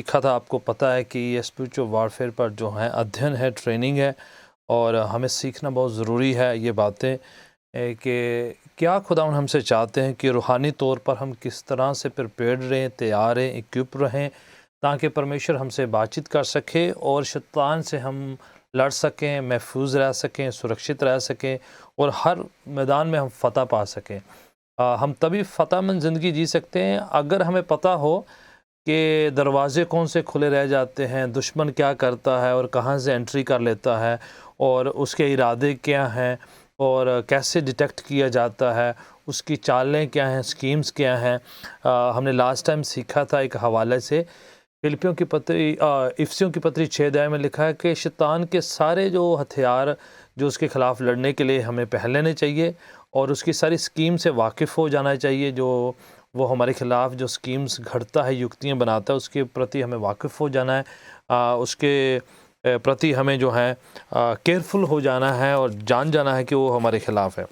सीखा था, आपको पता है कि ये स्पिरिचुअल वारफेयर पर जो है अध्ययन है, ट्रेनिंग है, और हमें सीखना बहुत ज़रूरी है ये बातें कि क्या खुदावंद हमसे चाहते हैं कि रूहानी तौर पर हम किस तरह से प्रिपेयर्ड रहें, तैयार रहें, इक्विप रहें, ताकि परमेश्वर हमसे बातचीत कर सके और शैतान से हम लड़ सकें, महफूज रह सकें, सुरक्षित रह सकें और हर मैदान में हम फ़तह पा सकें। हम तभी फ़तहमंद ज़िंदगी जी सकते हैं अगर हमें पता हो कि दरवाज़े कौन से खुले रह जाते हैं, दुश्मन क्या करता है और कहाँ से एंट्री कर लेता है, और उसके इरादे क्या हैं और कैसे डिटेक्ट किया जाता है, उसकी चालें क्या हैं, स्कीम्स क्या हैं। हमने लास्ट टाइम सीखा था एक हवाले से, फिलिपियों की पत्री इफसियों की पत्री 6 अध्याय में लिखा है कि शैतान के सारे जो हथियार जो उसके ख़िलाफ़ लड़ने के लिए हमें पहन लेने चाहिए और उसकी सारी स्कीम से वाकिफ़ हो जाना चाहिए। जो वो हमारे ख़िलाफ़ जो स्कीम्स घड़ता है, युक्तियाँ बनाता है, उसके प्रति हमें वाकिफ़ हो जाना है। उसके प्रति हमें जो है केयरफुल हो जाना है और जान जाना है कि वो हमारे ख़िलाफ़ है।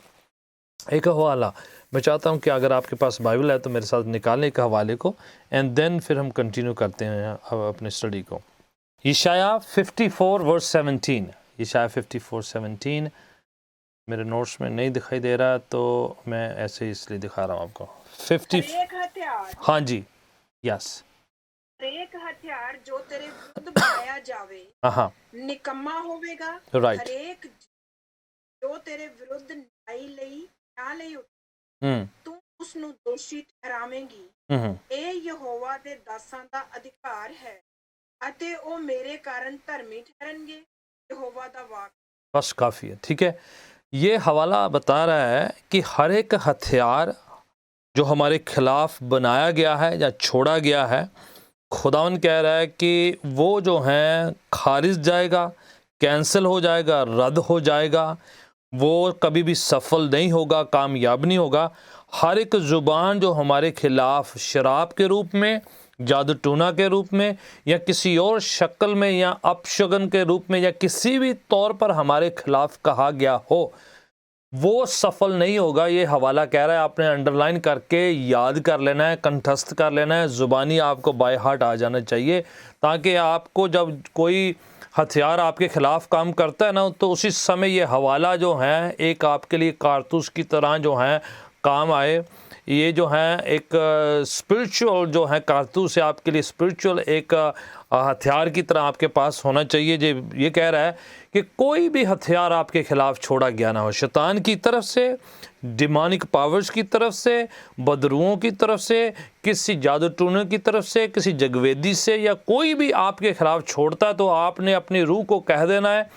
एक हवाला मैं चाहता हूँ कि अगर आपके पास बाइबल है तो मेरे साथ निकालें एक हवाले को, एंड देन फिर हम कंटिन्यू करते हैं अपने स्टडी को। यशाया 54 वर्स 17, यशाया 54:17 मेरे नोट्स में नहीं दिखाई दे रहा, तो मैं ऐसे ही इसलिए दिखा रहा हूँ आपको। 50 हथियार, हाँ जी, यस, हरेक हथियार जो तेरे विरुद्ध बनाया जावे हाँ निकम्मा होवेगा। राइट, हरेक जो तेरे विरुद्ध न्याय ਲਈ ਤੂੰ ਉਸ ਨੂੰ ਦੋਸ਼ੀ ਠਹਿਰਾਵੇਂਗੀ। ਇਹ ਯਹੋਵਾ ਦੇ ਦਾਸਾਂ ਦਾ ਅਧਿਕਾਰ ਹੈ ਅਤੇ ਉਹ ਮੇਰੇ ਕਾਰਨ ਧਰਮੀ ठहरनगे। यहोवा ਦਾ वाक बस काफ़ी है। ठीक है, ये हवाला बता रहा है कि हर एक हथियार जो हमारे खिलाफ बनाया गया है या छोड़ा गया है, खुदावन कह रहा है कि वो जो है खारिज जाएगा, कैंसिल हो जाएगा, रद्द हो जाएगा, वो कभी भी सफल नहीं होगा, कामयाब नहीं होगा। हर एक ज़ुबान जो हमारे खिलाफ शराब के रूप में, जादू टूना के रूप में या किसी और शक्ल में या अपशगन के रूप में या किसी भी तौर पर हमारे खिलाफ कहा गया हो, वो सफल नहीं होगा। ये हवाला कह रहा है, आपने अंडरलाइन करके याद कर लेना है, कंठस्थ कर लेना है, ज़ुबानी आपको बाय हार्ट आ जाना चाहिए, ताकि आपको जब कोई हथियार आपके ख़िलाफ़ काम करता है ना, तो उसी समय ये हवाला जो है एक आपके लिए कारतूस की तरह जो है काम आए। ये जो है एक स्पिरिचुअल जो है कारतूस है आपके लिए, स्पिरिचुअल एक हथियार की तरह आपके पास होना चाहिए। ये कह रहा है कि कोई भी हथियार आपके खिलाफ छोड़ा गया ना हो, शैतान की तरफ से, डिमोनिक पावर्स की तरफ से, बदरुओं की तरफ से, किसी जादू टूने की तरफ से, किसी जगवेदी से, या कोई भी आपके खिलाफ छोड़ता है तो आपने अपनी रूह को कह देना है,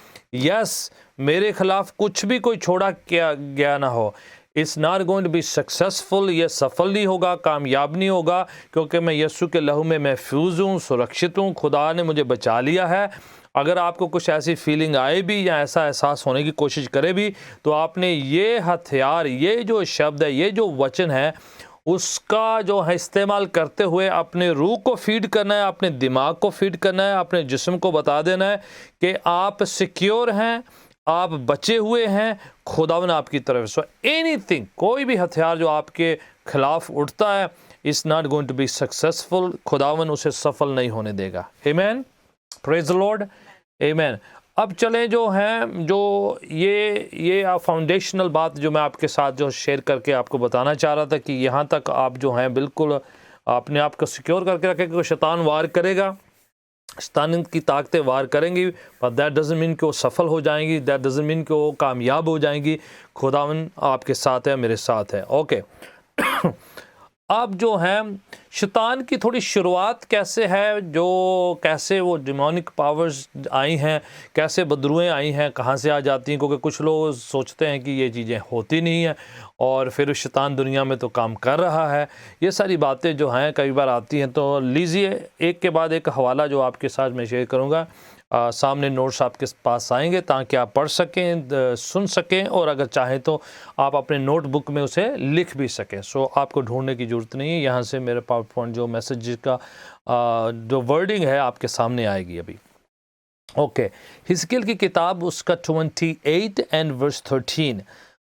यस, मेरे खिलाफ कुछ भी कोई छोड़ा गया ना हो, it's not going to be successful, ये सफल नहीं होगा, कामयाब नहीं होगा, क्योंकि मैं यीशु के लहू में महफूज हूँ, सुरक्षित हूँ, खुदा ने मुझे बचा लिया है। अगर आपको कुछ ऐसी फीलिंग आए भी या ऐसा एहसास होने की कोशिश करे भी, तो आपने ये हथियार, ये जो शब्द है, ये जो वचन है, उसका जो है इस्तेमाल करते हुए अपने रूह को फीड करना है, अपने दिमाग को फीड करना है, अपने जिस्म को बता देना है कि आप सिक्योर हैं, आप बचे हुए हैं, खुदावन आपकी तरफ। सो एनीथिंग, कोई भी हथियार जो आपके खिलाफ उठता है, is not going to be successful, खुदावन उसे सफल नहीं होने देगा। आमीन, प्रेज द लॉर्ड, आमीन। अब चलें जो हैं, जो ये फाउंडेशनल बात जो मैं आपके साथ जो शेयर करके आपको बताना चाह रहा था कि यहाँ तक आप जो हैं बिल्कुल अपने आप को सिक्योर करके रखें कि शैतान वार करेगा, शैतान की ताकतें वार करेंगी, पर दैट डजंट मीन कि वो सफल हो जाएंगी, दैट डजंट मीन कि वो कामयाब हो जाएंगी। खुदावन आपके साथ है, मेरे साथ है। ओके अब जो है शैतान की थोड़ी शुरुआत कैसे है, जो कैसे वो डिमोनिक पावर्स आई हैं, कैसे बदरुएं आई हैं, कहाँ से आ जाती हैं, क्योंकि कुछ लोग सोचते हैं कि ये चीज़ें होती नहीं हैं और फिर शैतान दुनिया में तो काम कर रहा है। ये सारी बातें जो हैं कई बार आती हैं। तो लीजिए एक के बाद एक हवाला जो आपके साथ मैं शेयर करूँगा, सामने नोट्स आपके पास आएंगे ताकि आप पढ़ सकें, सुन सकें, और अगर चाहें तो आप अपने नोटबुक में उसे लिख भी सकें। सो आपको ढूंढने की ज़रूरत नहीं है, यहाँ से मेरे पावर पॉइंट जो मैसेज का जो वर्डिंग है आपके सामने आएगी अभी। ओके, हिजकिय्याह की किताब उसका 28 एंड वर्स 13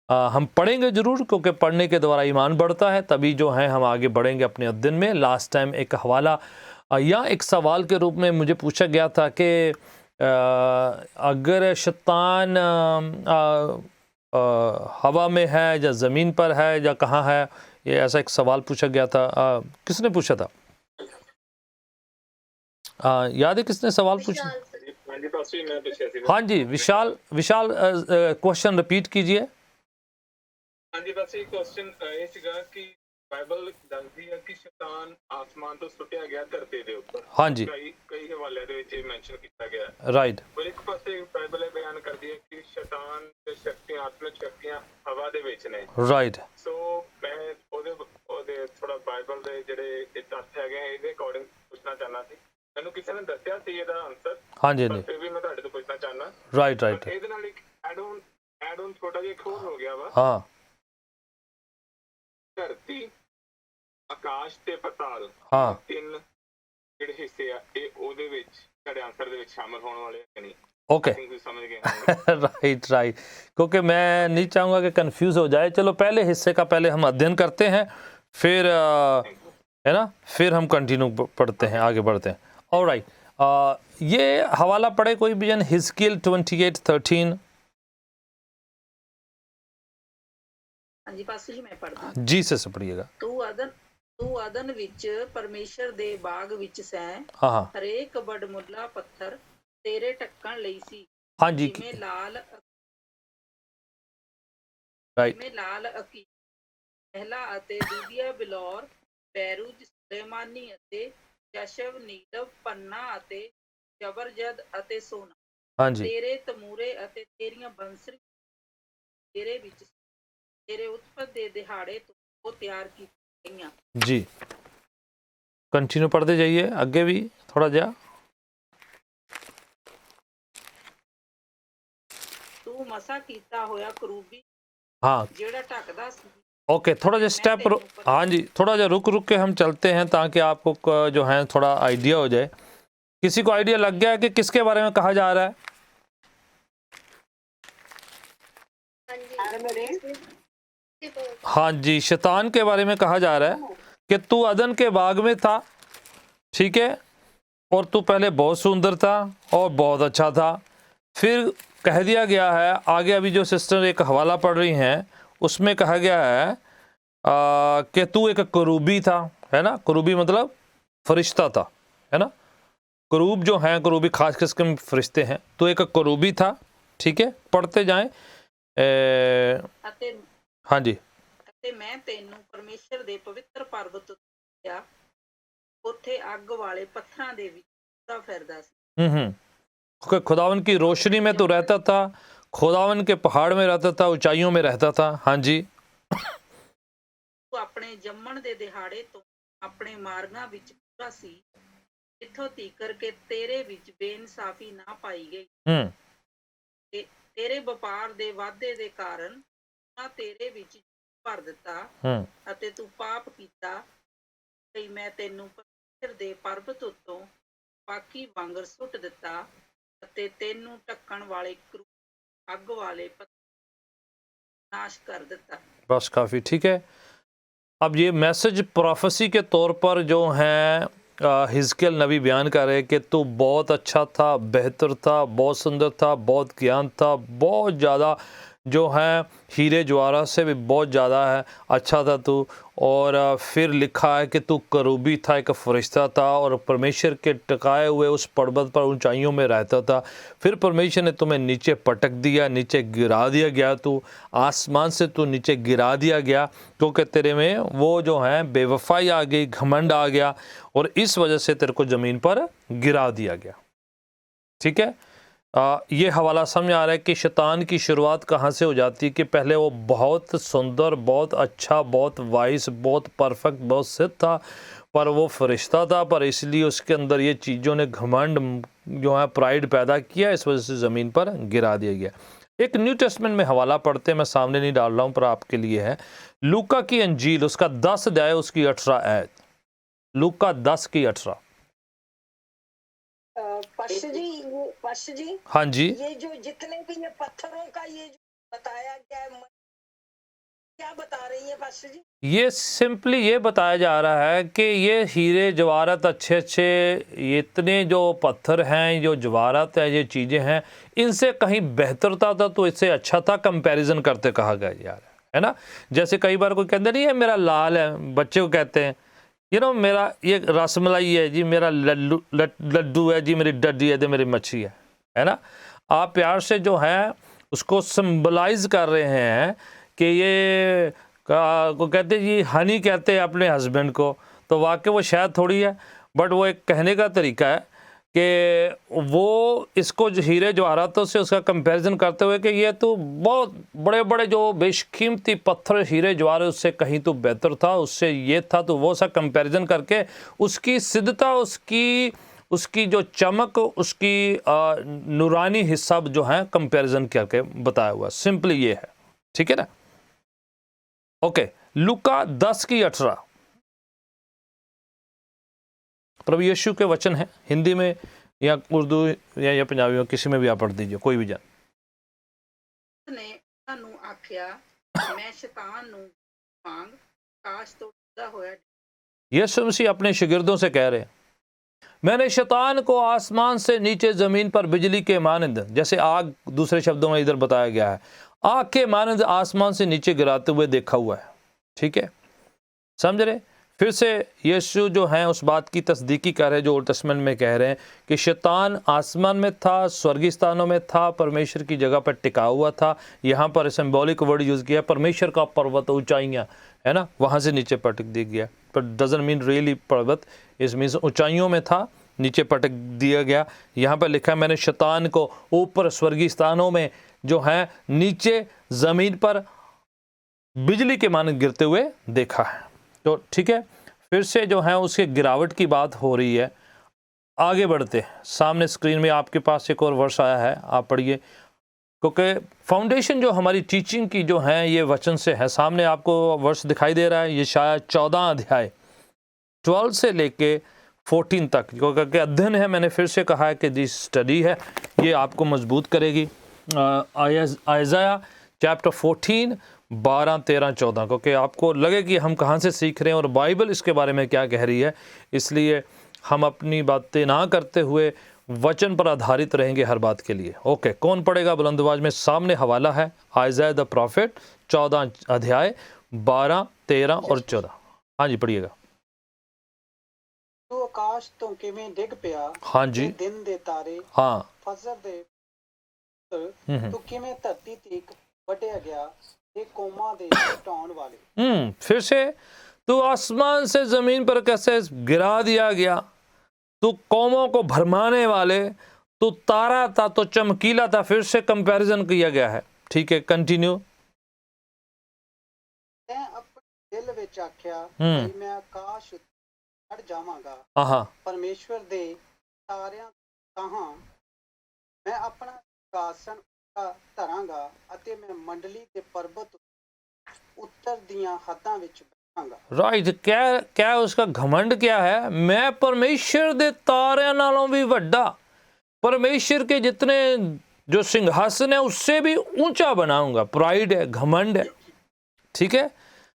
हम पढ़ेंगे ज़रूर, क्योंकि पढ़ने के द्वारा ईमान बढ़ता है, तभी जो है हम आगे बढ़ेंगे अपने अध्ययन में। लास्ट टाइम एक हवाला या एक सवाल के रूप में मुझे पूछा गया था कि अगर शैतान हवा में है या ज़मीन पर है या कहाँ है, ये ऐसा एक सवाल पूछा गया था। किसने पूछा था? याद है किसने सवाल पूछा? हाँ जी विशाल, विशाल क्वेश्चन रिपीट कीजिए। हाँ जी, बस एक क्वेश्चन ਇਹ ਸੀਗਾ ਕਿ ਬਾਈਬਲ ਦੱਸਦੀ ਹੈ ਕਿ ਸ਼ੈਤਾਨ ਆਸਮਾਨ ਤੋਂ ਸੁੱਟਿਆ ਗਿਆ ਧਰਤੀ ਦੇ ਉੱਪਰ। हाँ जी ਕਈ ਹਵਾਲਿਆਂ ਦੇ ਵਿੱਚ ਇਹ ਮੈਂਸ਼ਨ ਕੀਤਾ ਗਿਆ। राइट ਪਰ ਇੱਕ ਪਾਸੇ ਬਾਈਬਲ ਇਹ ਬਿਆਨ ਕਰਦੀ ਹੈ ਕਿ ਸ਼ੈਤਾਨ ਦੇ ਸ਼ਕਤੀਆਂ, ਆਤਮਿਕ ਸ਼ਕਤੀਆਂ ਹਵਾ ਦੇ ਵਿੱਚ ਨੇ। राइट ਸੋ ਮੈਂ ਉਹਦੇ ਥੋੜਾ ਬਾਈਬਲ ਦੇ ਜਿਹੜੇ ਇਹ ਤੱਥ ਹੈਗੇ ਆ ਇਹਦੇ ਅਕੋਰਡਿੰਗ ਪੁੱਛਣਾ ਚਾਹਨਾ ਸੀ। ਮੈਨੂੰ ਕਿਸੇ ਨੇ ਦੱਸਿਆ ਸੀ ਇਹਦਾ ਆਨਸਰ। हाँ जी ਪਰ ਫਿਰ ਵੀ ਮੈਂ ਤੁਹਾਡੇ ਤੋਂ ਪੁੱਛਣਾ ਚਾਹਨਾ। राइट राइट ਇਹਦੇ ਨਾਲ ਇੱਕ ਐਡ ਔਨ ਛੋਟਾ ਜਿਹਾ ਇੱਕ ਹੋਰ ਹੋ ਗਿਆ ਵਾ। हाँ ਧਰਤੀ, ਆਕਾਸ਼ ਤੇ ਪਤਾਲ, हाँ ਤਿੰਨ ਜਿਹੜੇ ਹਿੱਸੇ ਆ ਇਹ ਉਹਦੇ ਵਿੱਚ ਤੁਹਾਡੇ ਆਨਸਰ ਦੇ ਵਿੱਚ ਸ਼ਾਮਲ ਹੋਣ ਵਾਲੇ ਆ ਨਹੀਂ? ओके ਤੁਸੀਂ समझ गए होंगे। राइट राइट, क्योंकि मैं नहीं चाहूँगा कि कंफ्यूज हो जाए। चलो पहले हिस्से का पहले हम अध्ययन करते हैं, फिर है ना, फिर हम कंटिन्यू पढ़ते हैं, आगे बढ़ते हैं। ऑलराइट, ये हवाला पढ़े कोई भी जन, हिजकियल 28:13। हाँ जी पास्टर जी मैं पढ़दा हूं। जी से पढ़िएगा। ਤੂੰ ਅਦਨ ਵਿੱਚ ਪਰਮੇਸ਼ਰ ਦੇ ਬਾਗ ਵਿੱਚ ਸੈਂ, हाँ हाँ ਹਰੇਕ ਬੜਮੁੱਲਾ ਪੱਥਰ ਤੇਰੇ ਢੱਕਣ ਲਈ ਸੀ, हाँ जी ਜਿਵੇਂ राइट ਲਾਲ ਅਕੀ, ਪਹਿਲਾ ਅਤੇ ਦੂਜਾ ਬਿਲੌਰ, ਬੈਰੂਜ, ਸੁਲੇਮਾਨੀ ਅਤੇ ਯਸ਼ਵ, ਨੀਲਵ, ਪੰਨਾ ਅਤੇ ਜਬਰਜਦ ਅਤੇ ਸੋਨਾ। हाँ जी ਤੇਰੇ ਤਮੂਰੇ ਅਤੇ ਤੇਰੀਆਂ ਬੰਸਰੀ ਤੇਰੇ ਵਿੱਚ, ਤੇਰੇ ਉਤਪਤ ਦੇ ਦਿਹਾੜੇ ਤੋਂ ਉਹ ਤਿਆਰ ਕੀਤੀਆਂ ਗਈਆਂ। जी कंटिन्यू पढ़ते जाइए आगे भी थोड़ा जा। ਤੂੰ ਮਸਾ ਕੀਤਾ ਹੋਇਆ ਕਰੂਬੀ हाँ ਜਿਹੜਾ ਢੱਕਦਾ ਸੀ। ओके, थोड़ा जा स्टेप हाँ जी, थोड़ा जा रुक के हम चलते हैं ताकि आपको जो है थोड़ा आइडिया हो जाए। किसी को आइडिया लग गया कि किसके बारे में कहा जा रहा है? हाँ जी, शैतान के बारे में कहा जा रहा है कि तू अदन के बाग में था, ठीक है, और तू पहले बहुत सुंदर था और बहुत अच्छा था। फिर कह दिया गया है आगे, अभी जो सिस्टर एक हवाला पढ़ रही हैं उसमें कहा गया है कि तू एक करूबी था, है ना। करूबी मतलब फरिश्ता था, है ना। करूब जो हैं, करूबी खास किस्म के फरिश्ते हैं। तो एक करूबी था, ठीक है, पढ़ते जाएं। हाँ जी। ਅਤੇ ਮੈਂ ਤੈਨੂੰ ਪਰਮੇਸ਼ਰ ਦੇ ਪਵਿੱਤਰ ਪਰਬਤ ਉੱਤੇ ਆ, ਉੱਥੇ ਅੱਗ ਵਾਲੇ ਪੱਥਰਾਂ ਦੇ ਵਿੱਚ ਤੁਰਦਾ ਫਿਰਦਾ ਸੀ। खुदावन की रोशनी में तो रहता था, खुदावन के पहाड़ में रहता था, ऊंचाइयों में रहता था। हाँ जी। ਤੂੰ ਆਪਣੇ ਜੰਮਣ ਦੇ ਦਿਹਾੜੇ ਤੋਂ ਆਪਣੇ ਮਾਰਗਾਂ ਵਿੱਚ ਪੂਰਾ ਸੀ, ਇੱਥੋਂ ਤੀਕਰ ਕਿ ਤੇਰੇ ਵਿੱਚ ਬੇਇਨਸਾਫੀ ਨਾ ਪਾਈ ਗਈ। ਤੇ ਤੇਰੇ ਵਪਾਰ ਦੇ ਵਾਧੇ ਦੇ ਕਾਰਨ ਨਾ ਤੇਰੇ ਵਿੱਚ ਭਰ ਦਿੱਤਾ ਅਤੇ ਤੂੰ ਪਾਪ ਕੀਤਾ, ਤੇ ਮੈਂ ਤੈਨੂੰ ਪਰਮੇਸ਼ਰ ਦੇ ਪਰਬਤ ਉੱਤੋਂ ਬਾਕੀ ਵਾਂਗਰ ਸੁੱਟ ਦਿੱਤਾ ਅਤੇ ਤੈਨੂੰ ਢੱਕਣ ਵਾਲੇ ਅੱਗ ਵਾਲੇ नाश कर देता। बस काफ़ी, ठीक है। अब ये मैसेज प्रोफेसी के तौर पर जो है हिजकियल नबी बयान कर रहे कि तू बहुत अच्छा था, बेहतर था, बहुत सुंदर था, बहुत ज्ञान था, बहुत ज़्यादा जो है हीरे जवाहरात से भी बहुत ज़्यादा है, अच्छा था तू। और फिर लिखा है कि तू करूबी था, एक फरिश्ता था और परमेश्वर के टिकाए हुए उस पर्वत पर ऊंचाइयों में रहता था। फिर परमेश्वर ने तुम्हें नीचे पटक दिया, नीचे गिरा दिया गया, तू आसमान से तू नीचे गिरा दिया गया क्योंकि तेरे में वो जो है बेवफाई आ गई, घमंड आ गया और इस वजह से तेरे को ज़मीन पर गिरा दिया गया। ठीक है, ये हवाला समझ आ रहा है कि शैतान की शुरुआत कहाँ से हो जाती है कि पहले वो बहुत सुंदर, बहुत अच्छा, बहुत वाइस, बहुत परफेक्ट, बहुत सिद्ध था, पर वो फरिश्ता था, पर इसलिए उसके अंदर ये चीज़ों ने घमंड जो है प्राइड पैदा किया, इस वजह से ज़मीन पर गिरा दिया गया। एक न्यू टेस्टमेंट में हवाला पढ़ते हैं, मैं सामने नहीं डाल रहा हूँ पर आपके लिए है। लूका की अंजील उसका 10 अध्याय उसकी 18 आयत। लूका 10 की 18। पास्टर जी हाँ जी, ये जो जितने भी ये पत्थरों का ये जो बताया गया है क्या बता रही है पास्टर जी? ये सिंपली ये बताया जा रहा है कि ये हीरे जवाहरात अच्छे अच्छे, ये इतने जो पत्थर हैं, जो जवाहरात है, ये चीज़ें हैं, इनसे कहीं बेहतर था तो इससे अच्छा था, कंपैरिजन करते कहा गया यार, है ना। जैसे कई बार कोई कहते नहीं है मेरा लाल है, बच्चे को कहते हैं मेरा ये रसमलाई है जी, मेरा लड्डू है जी, मेरी डड्डी है जी, मेरी मच्छी है ना। आप प्यार से जो है उसको सिंबलाइज कर रहे हैं कि ये को कहते जी हनी कहते हैं अपने हस्बैंड को, तो वाकई वो शायद थोड़ी है, बट वो एक कहने का तरीका है कि वो इसको जो हीरे जवाहरातों से उसका कंपैरिजन करते हुए कि ये तो बहुत बड़े बड़े जो बेशकीमती पत्थर हीरे जवाहरात उससे कहीं तो बेहतर था, उससे ये था, तो वो सा कंपैरिजन करके उसकी सिद्धता, उसकी जो चमक, उसकी नूरानी हिस्सा जो है कंपैरिजन करके बताया हुआ, सिंपली ये है, ठीक है ना। ओके, लूका 10:18 प्रभु यीशु के वचन है, हिंदी में या उर्दू या पंजाबी में, किसी में भी आप पढ़ दीजिए, कोई भी जान। ने ਸਾਨੂੰ ਆਖਿਆ मैं शैतान ਨੂੰ ਵਾਂਗ ਕਾਸ਼ ਤੋਂ ਡਰਦਾ ਹੋਇਆ। यीशु मसीह अपने शागिर्दों से कह रहे हैं, मैंने शैतान को आसमान से नीचे ज़मीन पर बिजली के मानंद, जैसे आग दूसरे शब्दों में इधर बताया गया है, आग के मानंद आसमान से नीचे गिराते हुए देखा हुआ है, ठीक है, समझ रहे। फिर से यीशु जो है उस बात की तस्दीकी कर रहे हैं जो ओल्ड टेस्टमेंट में कह रहे हैं कि शैतान आसमान में था, स्वर्गीय स्थानों में था, परमेश्वर की जगह पर टिका हुआ था। यहाँ पर सिंबॉलिक वर्ड यूज़ किया, परमेश्वर का पर्वत, ऊंचाइयाँ, है ना, वहाँ से नीचे पटक दिया गया, पर डजंट मीन रियली पर्वत, इस मीन्स ऊंचाइयों में था, नीचे पटक दिया गया। यहाँ पर लिखा है मैंने शैतान को ऊपर स्वर्गीय स्थानों में जो है नीचे ज़मीन पर बिजली के मानक गिरते हुए देखा है। तो ठीक है, फिर से जो है उसके गिरावट की बात हो रही है। आगे बढ़ते हैं, सामने स्क्रीन में आपके पास एक और वर्ष आया है, आप पढ़िए, क्योंकि फाउंडेशन जो हमारी टीचिंग की जो है ये वचन से है। सामने आपको वर्ष दिखाई दे रहा है, ये शायद 14 अध्याय 12 से लेके 14 तक, क्योंकि अध्ययन है, मैंने फिर से कहा है कि दी स्टडी है, ये आपको मजबूत करेगी। आइज़ाया चैप्टर 14 12 13 14, क्योंकि आपको लगे कि हम कहाँ से सीख रहे हैं और बाइबल इसके बारे में क्या कह रही है, इसलिए हम अपनी बातें ना करते हुए वचन पर आधारित रहेंगे हर बात के लिए। ओके, कौन पढ़ेगा बुलंद आवाज में? सामने हवाला है आइज़ाया द प्रॉफिट 14 अध्याय 12 13 और 14। हाँ जी, पढ़िएगा। ਤੂੰ ਆਕਾਸ਼ ਤੋਂ ਕਿਵੇਂ ਡਿੱਗ ਪਿਆ, हाँ जी, ਦਿਨ ਦੇ ਤਾਰੇ, हाँ, ਫਜਰ ਦੇ ਤੂੰ ਕਿਵੇਂ ਧਰਤੀ ਤੇ ਵੱਢਿਆ ਗਿਆ, ਇਹ ਕੌਮਾਂ ਦੇ ਢਾਉਣ ਵਾਲੇ। फिर से, तू आसमान से जमीन पर कैसे गिरा दिया गया, तू कौमों को भरमाने वाले, तू तारा था तो चमकीला था। फिर से कंपैरिजन किया गया है, ठीक है, कंटिन्यू। ਤੈਂ ਆਪਣੇ ਦਿਲ ਵਿੱਚ ਆਖਿਆ ਕਿ ਮੈਂ ਆਕਾਸ਼ ਉੱਤੇ ਚੜ੍ਹ ਜਾਵਾਂਗਾ, हाँ, ਪਰਮੇਸ਼ਵਰ ਦੇ ਤਾਰਿਆਂ ਕਹਾਂ ਮੈਂ ਆਪਣਾ ਸਿੰਘਾਸਨ ਧਰਾਂਗਾ ਅਤੇ ਮੈਂ ਮੰਡਲੀ ਦੇ ਪਰਬਤ ਉੱਤਰ ਦੀਆਂ ਹੱਦਾਂ ਵਿੱਚ ਬੈਠਾਂਗਾ। राइट, क्या उसका घमंड क्या है? मैं परमेश्वर दे तारियां नालों भी वड्डा, परमेश्वर के जितने जो सिंहासन है उससे भी ऊंचा बनाऊंगा। प्राइड है, घमंड है, ठीक है।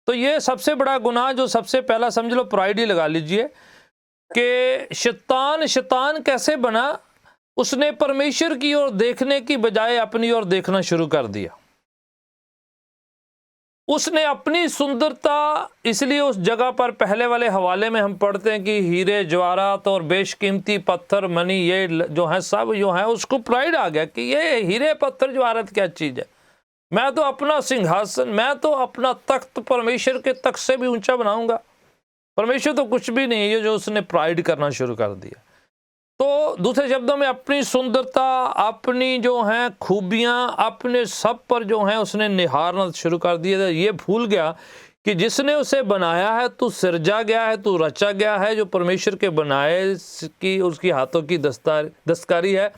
तो ये सबसे बड़ा गुनाह जो सबसे पहला समझ लो, प्राइड ही लगा लीजिए कि शैतान कैसे बना, उसने परमेश्वर की ओर देखने की बजाय अपनी ओर देखना शुरू कर दिया। उसने अपनी सुंदरता, इसलिए उस जगह पर पहले वाले हवाले में हम पढ़ते हैं कि हीरे जवाहरात और बेशकीमती पत्थर, मनी, ये जो है सब जो है, उसको प्राइड आ गया कि ये हीरे पत्थर जवाहरात क्या चीज़ है, मैं तो अपना सिंहासन, मैं तो अपना तख्त परमेश्वर के तख्त से भी ऊंचा बनाऊंगा। परमेश्वर तो कुछ भी नहीं है, ये जो उसने प्राइड करना शुरू कर दिया। तो दूसरे शब्दों में अपनी सुंदरता, अपनी जो है खूबियाँ, अपने सब पर जो है उसने निहारना शुरू कर दिया। ये भूल गया कि जिसने उसे बनाया है, तू सिरजा गया है, तू रचा गया है, जो परमेश्वर के बनाए की उसकी हाथों की दस्तकारी है,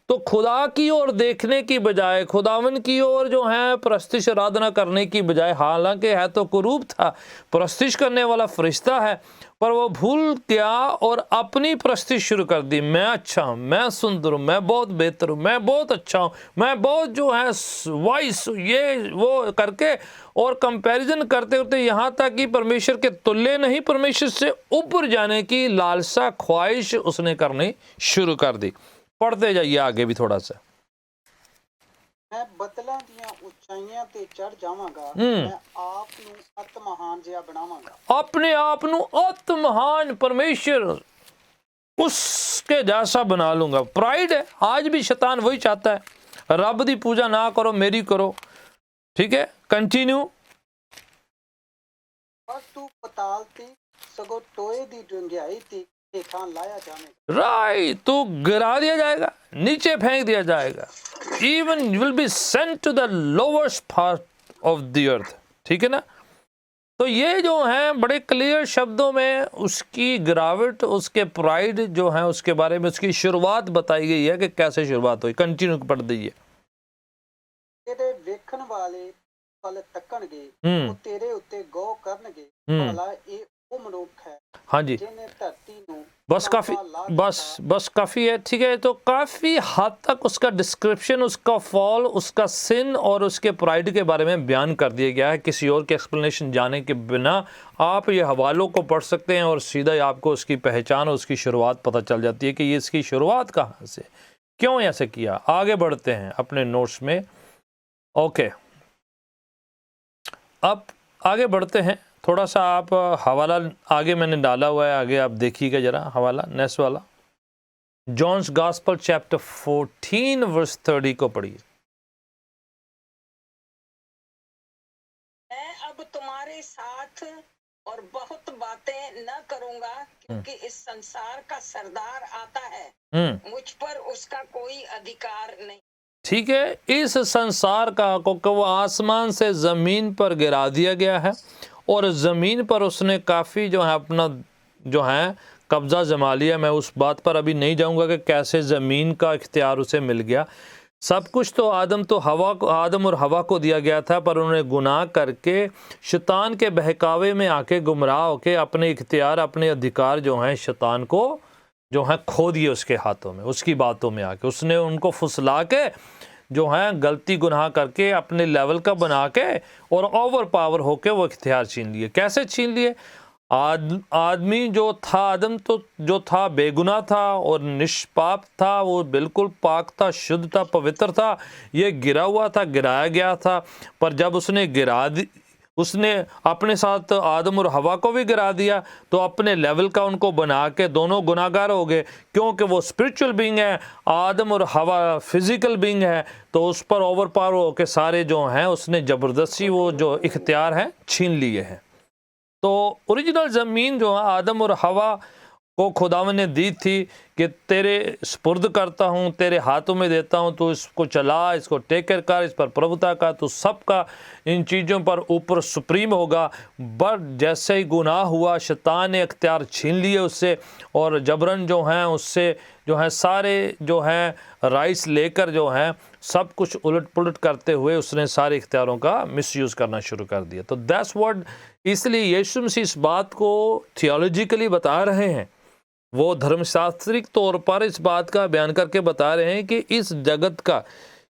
तो खुदा की ओर देखने की बजाय, खुदावन की ओर जो है प्रस्तिश आराधना करने की बजाय, हालांकि है तो कुरूब था, प्रस्तिश करने वाला फरिश्ता है, पर वो भूल गया और अपनी प्रस्तिश शुरू कर दी। मैं अच्छा हूँ, मैं सुंदर हूँ, मैं बहुत बेहतर हूँ, मैं बहुत अच्छा हूँ, मैं बहुत जो है वाइस, ये वो करके और कंपैरिजन करते होते यहाँ तक कि परमेश्वर के तुल्य नहीं, परमेश्वर से ऊपर जाने की लालसा, ख्वाहिश उसने करनी शुरू कर दी। पढ़ते जाइए आगे भी थोड़ा सा। मैं बदलां दियां ऊंचाइयां ते चढ़ जावांगा, मैं आप नूं अत महान जिहा बनावांगा। अपने आप नू अत महान परमेश्वर उसके जैसा बना लूंगा। प्राइड है, आज भी शैतान वही चाहता है। रब दी पूजा ना करो, मेरी करो। ठीक है, कंटिन्यू। पर तू पताल ती सगो टोए दी डूंघाई ती हेठां लाया जावेगा। राइट, तो गिरा दिया जाएगा, नीचे फेंक दिया जाएगा। Even you will be sent to the lowest part of the earth. ठीक है ना। तो ये जो है बड़े क्लियर शब्दों में उसकी गिरावट, उसके प्राइड जो है उसके बारे में उसकी शुरुआत बताई गई है कि कैसे शुरुआत हुई। कंटिन्यू पढ़ दीजिए। तेरे वेखण वाले वाले तकणगे, वो तेरे उत्ते गौ करनगे, भला ये वो मनुख है हाँ जी, जिन्हें धरती नूं बस काफी, बस काफी है। ठीक है, तो काफी हद तक उसका डिस्क्रिप्शन, उसका फॉल, उसका सिन और उसके प्राइड के बारे में बयान कर दिया गया है। किसी और के एक्सप्लेनेशन जाने के बिना आप ये हवालों को पढ़ सकते हैं और सीधा ही आपको उसकी पहचान और उसकी शुरुआत पता चल जाती है कि ये इसकी शुरुआत कहाँ से, क्यों ऐसे किया। आगे बढ़ते हैं अपने नोट्स में। ओके, अब आगे बढ़ते हैं। थोड़ा सा आप हवाला आगे मैंने डाला हुआ है, आगे आप देखिएगा जरा हवाला, नेक्स्ट वाला। जॉन्स गॉस्पेल चैप्टर 14 वर्स 30 को पढ़िए। मैं अब तुम्हारे साथ और बहुत बातें न करूंगा, क्योंकि इस संसार का सरदार आता है, मुझ पर उसका कोई अधिकार नहीं। ठीक है, इस संसार का को वो आसमान से जमीन पर गिरा दिया गया है और ज़मीन पर उसने काफ़ी जो है अपना जो है कब्ज़ा जमा लिया। मैं उस बात पर अभी नहीं जाऊंगा कि कैसे ज़मीन का इख्तियार उसे मिल गया। सब कुछ तो आदम और हवा को दिया गया था, पर उन्होंने गुनाह करके शैतान के बहकावे में आके गुमराह होके अपने इख्तियार, अपने अधिकार जो हैं शैतान को जो है खो दिए उसके हाथों में, उसकी बातों में आके। उसने उनको फुसला के जो है गलती गुनाह करके अपने लेवल का बना के और ओवर पावर होके वो इख्तियार छीन लिए। कैसे छीन लिए? आदमी जो था, आदम तो जो था बेगुनाह था और निष्पाप था, वो बिल्कुल पाक था, शुद्ध था, पवित्र था। ये गिरा हुआ था, गिराया गया था, पर जब उसने अपने साथ आदम और हवा को भी गिरा दिया, तो अपने लेवल का उनको बना के दोनों गुनाहगार हो गए। क्योंकि वो स्पिरिचुअल बीइंग है, आदम और हवा फिजिकल बीइंग है, तो उस पर ओवर पावर होके सारे जो हैं उसने ज़बरदस्ती वो जो इख्तियार हैं छीन लिए हैं। तो ओरिजिनल ज़मीन जो है आदम और हवा को खुदावन ने दी थी कि तेरे स्पुर्द करता हूँ, तेरे हाथों में देता हूँ, तो इसको चला, इसको टेक केयर कर, इस पर प्रभुता का, तो सबका इन चीज़ों पर ऊपर सुप्रीम होगा। बट जैसे ही गुनाह हुआ, शैतान ने अख्तियार छीन लिए उससे और जबरन जो हैं उससे जो है सारे जो हैं राइट्स लेकर जो हैं सब कुछ उलट पुलट करते हुए उसने सारे इख्तियारों का मिसयूज़ करना शुरू कर दिया। तो दैट्स व्हाट, इसलिए यीशु मसीह इस बात को थियोलॉजिकली बता रहे हैं, वो धर्मशास्त्रिक तौर पर इस बात का बयान करके बता रहे हैं कि इस जगत का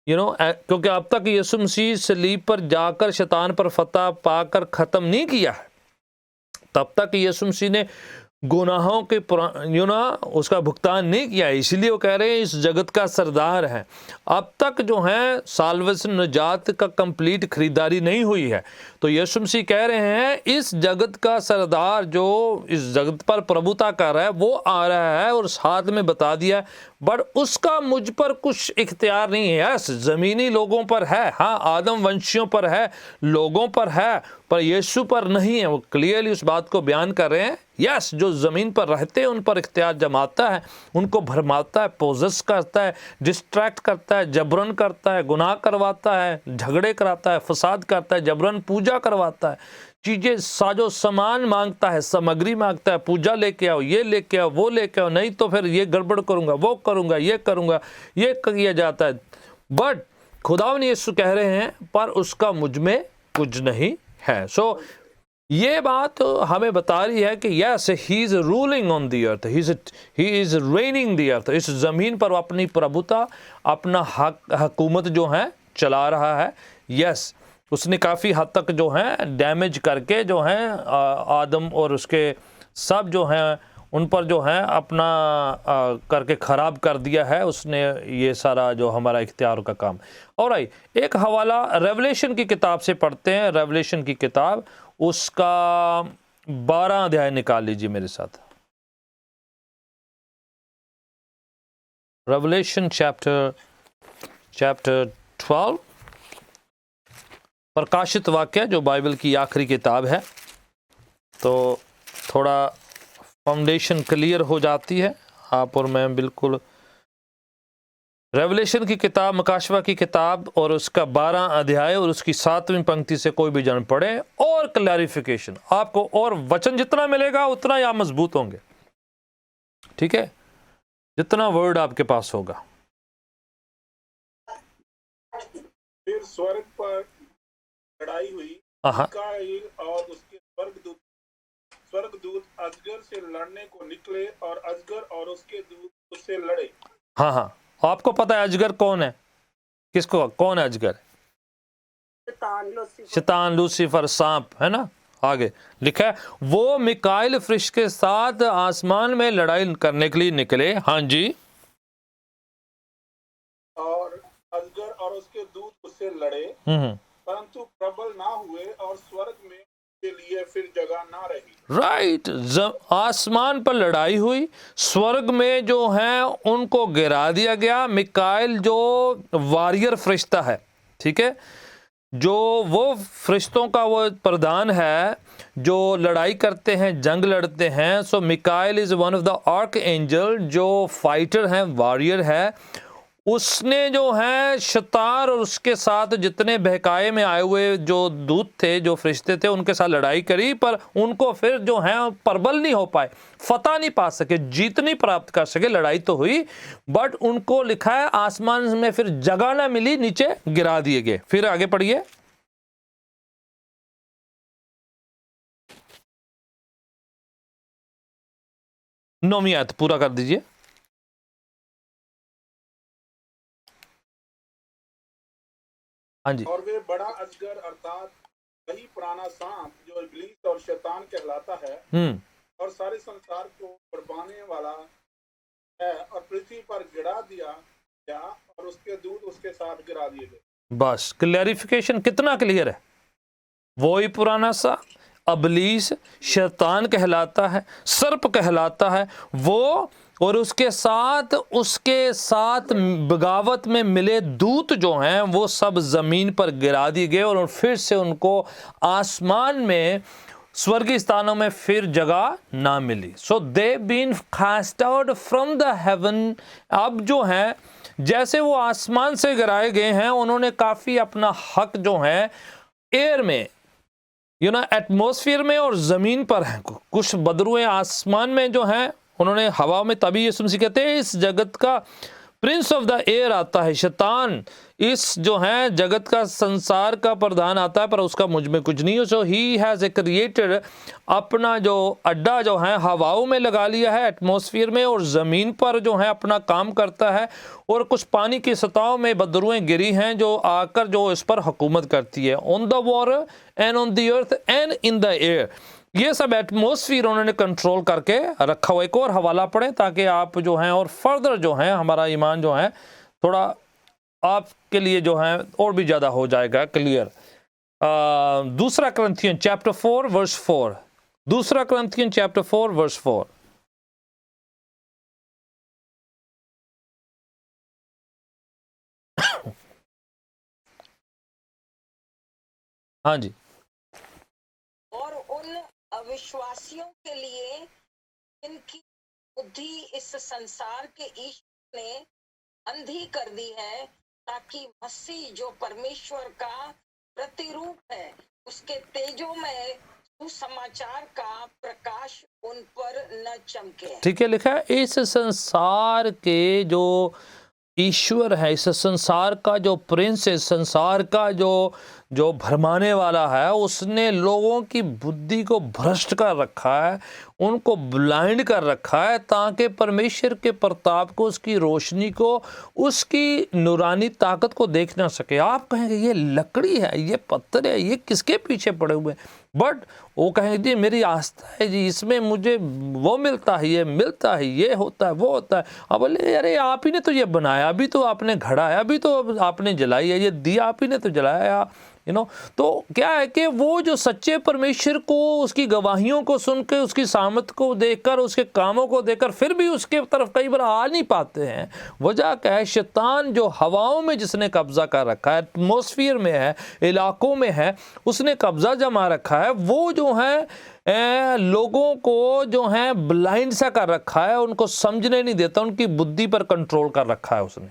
क्योंकि अब तक यीशु मसीह सलीब पर जाकर शैतान पर फतह पाकर ख़त्म नहीं किया है, तब तक यीशु मसीह ने गुनाहों के उसका भुगतान नहीं किया। इसलिए वो कह रहे हैं इस जगत का सरदार है। अब तक जो है साल्वेशन निजात का कंप्लीट खरीदारी नहीं हुई है। तो यीशु मसीह कह रहे हैं इस जगत का सरदार जो इस जगत पर प्रभुता कर रहा है वो आ रहा है और साथ में बता दिया, बट उसका मुझ पर कुछ इख्तियार नहीं है। यस, ज़मीनी लोगों पर है, हाँ आदम वंशियों पर है, लोगों पर है, पर यीशु पर नहीं है। वो क्लियरली उस बात को बयान कर रहे हैं यस, जो ज़मीन पर रहते हैं उन पर इख्तियार जमाता है, उनको भरमाता है, पोजेस करता है, डिस्ट्रैक्ट करता है, जबरन करता है, गुनाह करवाता है, झगड़े कराता है, फसाद करता है, जबरन पूजा करवाता है, चीज़ें साजो सामान मांगता है, सामग्री मांगता है, पूजा लेके आओ, ये लेके आओ, वो लेके आओ, नहीं तो फिर ये गड़बड़ करूँगा, वो करूँगा, ये करूँगा, ये किया जाता है। बट खुदावंद यीशु कह रहे हैं पर उसका मुझ में कुछ नहीं है। सो ये बात हमें बता रही है कि yes, he is ruling on the earth, he is reigning the earth. इस ज़मीन पर अपनी प्रभुता, अपना हुकूमत जो है चला रहा है। यस, उसने काफ़ी हद तक जो है डैमेज करके जो है आदम और उसके सब जो हैं उन पर जो है अपना करके ख़राब कर दिया है उसने, ये सारा जो हमारा इख्तियार का काम। और एक हवाला रेवलेशन की किताब से पढ़ते हैं। रेवलेशन की किताब उसका 12 अध्याय निकाल लीजिए मेरे साथ। रेवलेशन चैप्टर 12, प्रकाशित वाक्य जो बाइबल की आखिरी किताब है, तो थोड़ा फाउंडेशन क्लियर हो जाती है आप और मैं बिल्कुल। रेवलेशन की किताब, मकाशवा की किताब और उसका 12 अध्याय और उसकी 7वीं पंक्ति से कोई भी जन पढ़े और क्लैरिफिकेशन आपको, और वचन जितना मिलेगा उतना ही आप मजबूत होंगे। ठीक है, जितना वर्ड आपके पास होगा। फिर स्वर्ग पर लड़ाई हुई, मिकाईल और उसके स्वर्गदूत अजगर से लड़ने को निकले और अजगर और उसके दूत उससे लड़े। हाँ, आपको पता है अजगर कौन है? किसको, कौन है अजगर? शैतान, लूसीफर, सांप, है ना। आगे लिखा है वो मिकाईल फरिश्ते के साथ आसमान में लड़ाई करने के लिए निकले। हाँ जी। और अजगर और उसके दूत उससे लड़े, परंतु प्रबल ना हुए और स्वर्ग में के लिए फिर जगह ना रही। राइट, आसमान पर लड़ाई हुई, स्वर्ग में जो है उनको गिरा दिया गया। मिकाईल जो वॉरियर फरिश्ता है, ठीक है, जो वो फरिश्तों का वो प्रधान है जो लड़ाई करते हैं, जंग लड़ते हैं। So Michael is one of the archangel, जो फाइटर हैं, वॉरियर है। उसने जो है शैतान और उसके साथ जितने बहकाए में आए हुए जो दूत थे, जो फरिश्ते थे, उनके साथ लड़ाई करी, पर उनको फिर जो है प्रबल नहीं हो पाए, फतह नहीं पा सके, जीत नहीं प्राप्त कर सके। लड़ाई तो हुई बट उनको लिखा है आसमान में फिर जगह ना मिली, नीचे गिरा दिए गए। फिर आगे पढ़िए। नौवीं आयत पूरा कर दीजिए। हाँ जी। और वे बड़ा अजगर अर्थात वही पुराना सांप जो इब्लीस और शैतान कहलाता है और सारे संसार को बरपाने वाला है, और पृथ्वी पर गिरा दिया गया और उसके दूत उसके साथ गिरा दिए गए। बस क्लैरिफिकेशन कितना क्लियर है। वो ही पुराना सा इब्लीस, शैतान कहलाता है, सर्प कहलाता है वो, और उसके साथ बगावत में मिले दूत जो हैं वो सब जमीन पर गिरा दिए गए और फिर से उनको आसमान में स्वर्गीय स्थानों में फिर जगह ना मिली। So they been cast out from the heaven. अब जो है जैसे वो आसमान से गिराए गए हैं, उन्होंने काफ़ी अपना हक जो है एयर में, एटमॉस्फेयर में और ज़मीन पर हैं। कुछ बदरुएं आसमान में जो हैं उन्होंने हवा में, तभी यीशु मसीह कहते हैं इस जगत का प्रिंस ऑफ द एयर आता है, शैतान इस जो है जगत का, संसार का प्रधान आता है, पर उसका मुझ में कुछ नहीं है। सो ही हैज़ ए क्रिएटेड, अपना जो अड्डा जो है हवाओं में लगा लिया है, एटमॉस्फेयर में, और ज़मीन पर जो है अपना काम करता है। और कुछ पानी की सतहों में बदरुएं गिरी हैं जो आकर जो इस पर हुकूमत करती है, on the water and on the earth and in the air. ये सब एटमॉस्फेयर उन्होंने कंट्रोल करके रखा हुआ। एक और हवाला पढ़ें ताकि आप जो हैं और फर्दर जो है हमारा ईमान जो है थोड़ा आपके लिए जो है और भी ज़्यादा हो जाएगा क्लियर। दूसरा करंथियन चैप्टर 4 वर्स 4। दूसरा करंथियन चैप्टर 4 वर्स 4। हाँ जी। और उन अविश्वासियों के लिए इनकी बुद्धि इस संसार के ईश्वर ने अंधी कर दी है, ताकि मसीह जो परमेश्वर का प्रतिरूप है उसके तेजोमय सुसमाचार का प्रकाश उन पर न चमके। ठीक है, लिखा है इस संसार के जो ईश्वर है, इस संसार का जो प्रिंस है, इस संसार का जो भरमाने वाला है, उसने लोगों की बुद्धि को भ्रष्ट कर रखा है, उनको ब्लाइंड कर रखा है, ताकि परमेश्वर के प्रताप को, उसकी रोशनी को, उसकी नूरानी ताकत को देख ना सके। आप कहेंगे ये लकड़ी है, ये पत्थर है, ये किसके पीछे पड़े हुए हैं? बट वो कहेंगे जी मेरी आस्था है जी, इसमें मुझे वो मिलता है, ये मिलता है, ये होता है, वो होता है। अब बोले अरे आप ही ने तो ये बनाया, अभी तो आपने घड़ाया, अभी तो आपने जलाई है, ये दिया आप ही ने तो जलाया, तो क्या है कि वो जो सच्चे परमेश्वर को, उसकी गवाहियों को सुन के, उसकी सामत को देखकर, उसके कामों को देखकर फिर भी उसके तरफ कई बार आ नहीं पाते हैं। वजह क्या है? शैतान जो हवाओं में जिसने कब्जा कर रखा है, एटमॉस्फेयर में है, इलाकों में है, उसने कब्जा जमा रखा है। वो जो है लोगों को जो है ब्लाइंड सा कर रखा है, उनको समझने नहीं देता, उनकी बुद्धि पर कंट्रोल कर रखा है उसने।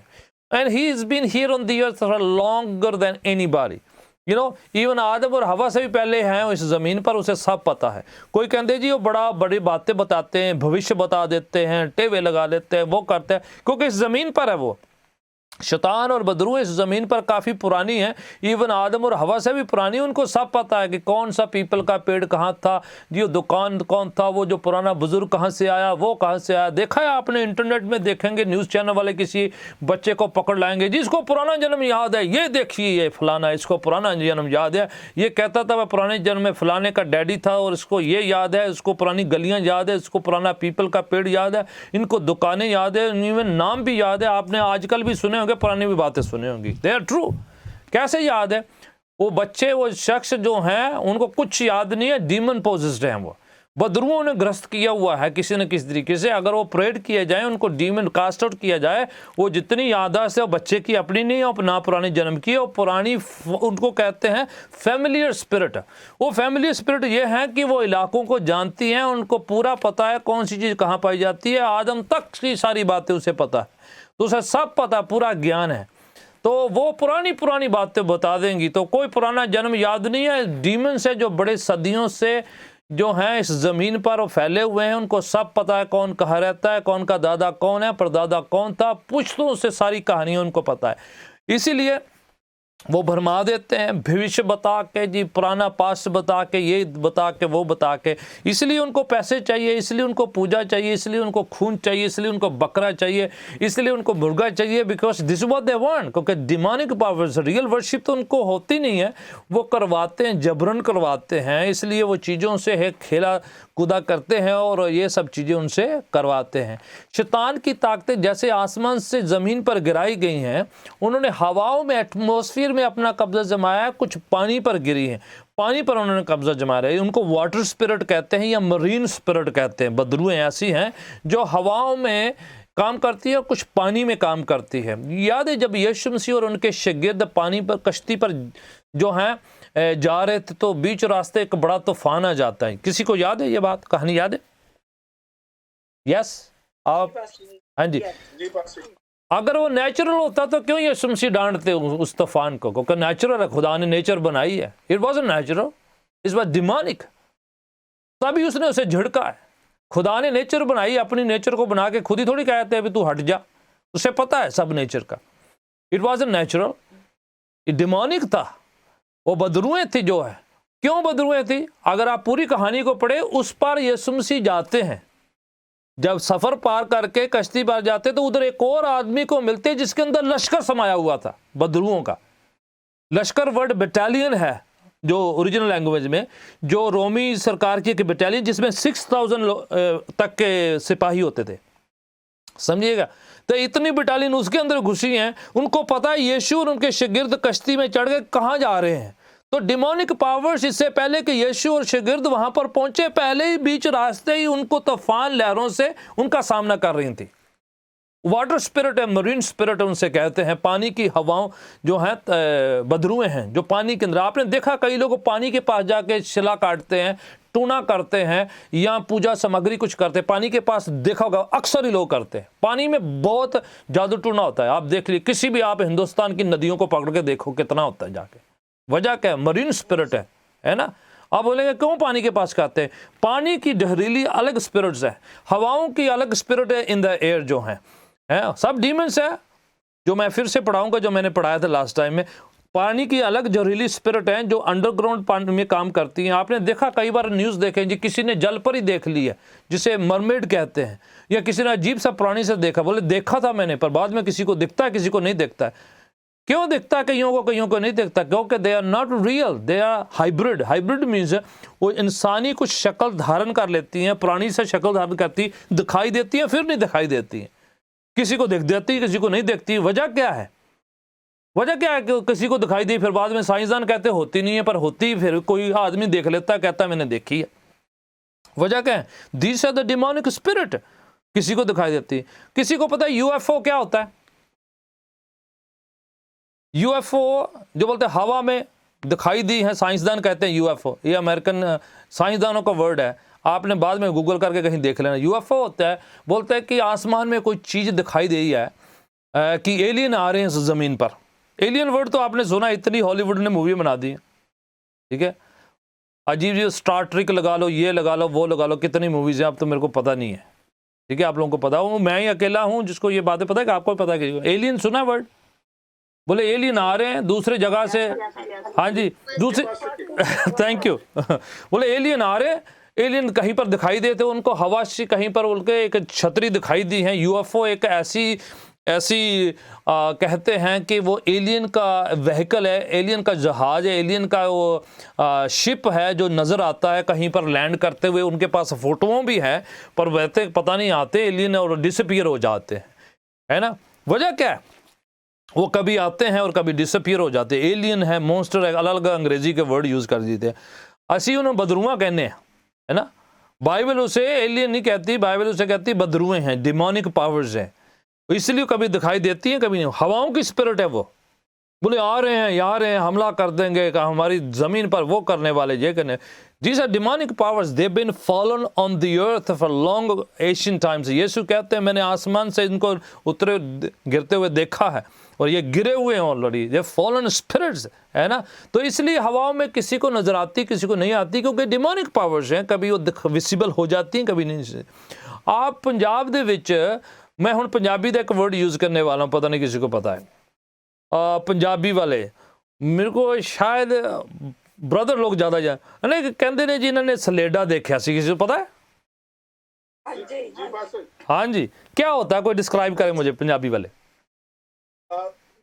And he is been here on the earth longer than anybody. Even आदम और हवा से भी पहले हैं इस ज़मीन पर, उसे सब पता है। कोई कहते जी वो बड़ी बातें बताते हैं, भविष्य बता देते हैं, टेवे लगा लेते हैं, वो करते हैं, क्योंकि इस ज़मीन पर है वो। शैतान और बदरू इस ज़मीन पर काफ़ी पुरानी है, इवन आदम और हवा से भी पुरानी। उनको सब पता है कि कौन सा पीपल का पेड़ कहाँ था, जो दुकान कौन था, वो जो पुराना बुजुर्ग कहाँ से आया, वो कहाँ से आया। देखा है आपने, इंटरनेट में देखेंगे, न्यूज़ चैनल वाले किसी बच्चे को पकड़ लाएंगे, जिसको पुराना जन्म याद है, ये देखिए ये फलाना, इसको पुराना जन्म याद है, ये कहता था वह पुराने जन्म में फलाने का डैडी था और इसको ये याद है, इसको पुरानी गलियाँ याद है, इसको पुराना पीपल का पेड़ याद है, इनको दुकानें याद है, इवन नाम भी याद है। आपने आजकल भी सुने पुरानी भी बातें सुनी होंगी। They are true. कैसे याद है? वो बच्चे, वो शख्स जो हैं, उनको कुछ याद नहीं है, डीमन पोजेस्ड हैं, वो बदरुओं ने ग्रस्त किया हुआ है किसी न किसी तरीके से। अगर वो प्रेड किए जाए, उनको डीमन कास्ट आउट किया जाए, वो जितनी याददाश्त है वो बच्चे की अपनी नहीं है, ना पुरानी जन्म की, और पुरानी उनको कहते हैं फैमिलियर स्पिरिट। वो फैमिलियर स्पिरिट ये है कि वो इलाकों को जानती हैं, उनको पूरा पता है कौन सी चीज़ कहाँ पाई जाती है, आदम तक की सारी बातें उसे पता है, तो उसे सब पता, पूरा ज्ञान है। तो वो पुरानी बातें बता देंगी। तो कोई पुराना जन्म याद नहीं है। डीमन से जो बड़े सदियों से जो हैं इस ज़मीन पर वो फैले हुए हैं, उनको सब पता है कौन कहाँ रहता है, कौन का दादा कौन है, परदादा कौन था, पुश्तों से सारी कहानियाँ उनको पता है। इसीलिए वो भरमा देते हैं, भविष्य बता के जी, पुराना पास्ट बता के, ये बता के, वो बता के। इसलिए उनको पैसे चाहिए, इसलिए उनको पूजा चाहिए, इसलिए उनको खून चाहिए, इसलिए उनको बकरा चाहिए, इसलिए उनको मुर्गा चाहिए, because this what they want. क्योंकि डिमोनिक पावर्स, रियल वर्शिप तो उनको होती नहीं है, वो करवाते हैं, जबरन करवाते हैं, इसलिए वो चीज़ों से है खेला कूदा करते हैं और ये सब चीज़ें उनसे करवाते हैं। शैतान की ताकतें जैसे आसमान से ज़मीन पर गिराई गई हैं, उन्होंने हवाओं में, एटमॉस्फेयर में अपना कब्जा जमाया, कुछ पानी पर गिरी हैं, पानी पर उन्होंने कब्जा जमा रहे। उनको वाटर स्पिरिट कहते हैं या मरीन स्पिरिट कहते हैं। बदरुएं ऐसी हैं जो हवाओं में काम करती है और कुछ पानी में काम करती है। याद है जब यीशु मसीह और उनके शागिर्द पानी पर, कश्ती पर जो हैं जा रहे थे, तो बीच रास्ते एक बड़ा तूफान आ जाता है। किसी को याद है ये बात, कहानी याद है? यस, आप? हाँ जी। अगर वो नेचुरल होता तो क्यों यीशु मसीह डांटते उस तूफान को? क्योंकि नेचुरल है, खुदा ने नेचर बनाई है। It wasn't natural, it was demonic. तभी उसने उसे झिड़का है। खुदा ने नेचर बनाई, अपनी नेचर को बना के खुद ही थोड़ी कहते हैं तू हट जा, उसे पता है सब नेचर का। इट वाज़न्ट नेचुरल, ये डिमोनिक था। वो बदरुएं थी जो है। क्यों बदरुएं थी? अगर आप पूरी कहानी को पढ़े, उस पर यीशु मसीह जाते हैं, जब सफर पार करके कश्ती पर जाते तो उधर एक और आदमी को मिलते जिसके अंदर लश्कर समाया हुआ था, बदरुओं का। लश्कर वर्ड बटालियन है जो ओरिजिनल लैंग्वेज में, जो रोमी सरकार की एक बटालियन, जिसमें 6000 तक के सिपाही होते थे, समझिएगा। तो इतनी बटालियन उसके अंदर घुसी हैं। उनको पता है यीशु और उनके शागिर्द कश्ती में चढ़ गए, कहाँ जा रहे हैं। तो डिमोनिक पावर्स इससे पहले कि यीशु और शागिर्द वहां पर पहुंचे, पहले ही बीच रास्ते ही उनको तूफान लहरों से उनका सामना कर रही थी। वाटर स्पिरिट है, मरीन स्पिरिट उनसे कहते हैं। पानी की हवाओं जो हैं, बदरुएं हैं जो पानी के अंदर। आपने देखा कई लोग पानी के पास जाके शिला काटते हैं, टूना करते हैं या पूजा सामग्री कुछ करते हैं, पानी के पास देखा होगा अक्सर ही लोग करते हैं, पानी में बहुत जादू टूना होता है। आप देख लीजिए, किसी भी आप हिंदुस्तान की नदियों को पकड़ के देखो कितना होता है जाके। वजह क्या है? मरीन स्पिरिट है ना। आप बोलेंगे क्यों पानी के पास करते हैं? पानी की जहरीली अलग स्पिरिट्स है, हवाओं की अलग स्पिरिट है इन द एयर जो है सब डीमंस है, जो मैं फिर से पढ़ाऊंगा, जो मैंने पढ़ाया था लास्ट टाइम में। पानी की अलग जहरीली स्पिरिट हैं जो अंडरग्राउंड पानी में काम करती हैं। आपने देखा, कई बार न्यूज़ देखे जी, किसी ने जल पर ही देख ली है जिसे मरमेड कहते हैं, या किसी ने अजीब सा प्राणी से देखा, बोले देखा था मैंने, पर बाद में किसी को दिखता है किसी को नहीं दिखता है। क्यों दिखता है कईयों को नहीं दिखता? क्योंकि they are not real, they are hybrid. Hybrid means वो इंसानी कुछ शक्ल धारण कर लेती हैं, प्राणी से शक्ल धारण करती, दिखाई देती है फिर नहीं दिखाई देती है, किसी को दिख जाती किसी को नहीं दिखती। वजह क्या है? वजह क्या है कि किसी को दिखाई दी, फिर बाद में साइंसदान कहते होती नहीं है, पर होती, फिर कोई आदमी देख लेता है, कहता है मैंने देखी है। वजह क्या है? These are the demonic spirit. किसी को दिखाई देती, किसी को पता है यूएफओ क्या होता है? यूएफओ जो बोलते हैं हवा में दिखाई दी है, साइंसदान कहते हैं यूएफओ, ये अमेरिकन साइंसदानों का वर्ड है, आपने बाद में गूगल करके कहीं देख लेना। यूएफओ होता है, बोलते हैं कि आसमान में कोई चीज़ दिखाई दे है कि एलियन आ रहे हैं इस ज़मीन पर। एलियन वर्ड तो आपने सुना, इतनी हॉलीवुड ने मूवी बना दी है, ठीक है। अजीब जी स्टार ट्रेक लगा लो, ये लगा लो, वो लगा लो, कितनी मूवीज़ हैं, अब तो मेरे को पता नहीं है, ठीक है। आप लोगों को पता हो, मैं ही अकेला हूँ जिसको ये बातें पता है कि आपको पता है कि एलियन सुना वर्ड? बोले एलियन आ रहे हैं दूसरे जगह से, हाँ जी, दूसरे थैंक यू बोले एलियन आ रहे हैं, एलियन कहीं पर दिखाई देते, उनको हवा से कहीं पर उनके एक छतरी दिखाई दी है। यूएफओ एक ऐसी कहते हैं कि वो एलियन का व्हीकल है, एलियन का जहाज है, एलियन का वो शिप है जो नज़र आता है कहीं पर लैंड करते हुए। उनके पास फोटोओं भी हैं, पर वैसे पता नहीं आते एलियन और डिसअपीयर हो जाते हैं, है ना। वजह क्या है? वो कभी आते हैं और कभी डिसअपीयर हो जाते हैं। एलियन है, मॉन्स्टर है, अलग अलग अंग्रेजी के वर्ड यूज़ कर देते हैं। असी उन्हें बदरुआ कहने हैं, है ना। बाइबल उसे एलियन नहीं कहती, बाइबल उसे कहती बदरुए हैं, डिमोनिक पावर्स हैं, इसलिए कभी दिखाई देती हैं कभी नहीं। हवाओं की स्पिरिट है वो, बोले आ रहे हैं, आ रहे हैं, हमला कर देंगे, हमारी ज़मीन पर वो करने वाले, ये करने। These are demonic powers. They've been fallen on the earth for long ancient times. यीशु कहते हैं मैंने आसमान से इनको उतरे गिरते हुए देखा है, और ये गिरे हुए हैं ऑलरेडी, ये फॉलन स्पिरिट्स, है ना। तो इसलिए हवाओं में किसी को नजर आती किसी को नहीं आती, क्योंकि डिमोनिक पावर्स हैं, कभी वो विजिबल हो जाती हैं कभी नहीं। आप पंजाब दे विच, मैं हुण पंजाबी का एक वर्ड यूज़ करने वाला हूँ, पता नहीं किसी को पता है। पंजाबी वाले मेरे को शायद ब्रदर लोग ज़्यादा नहीं कहते ने जी, इन्होंने सलेडा देखा सी, किसी को पता है? हाँ जी, क्या होता है? कोई डिस्क्राइब करे मुझे पंजाबी वाले।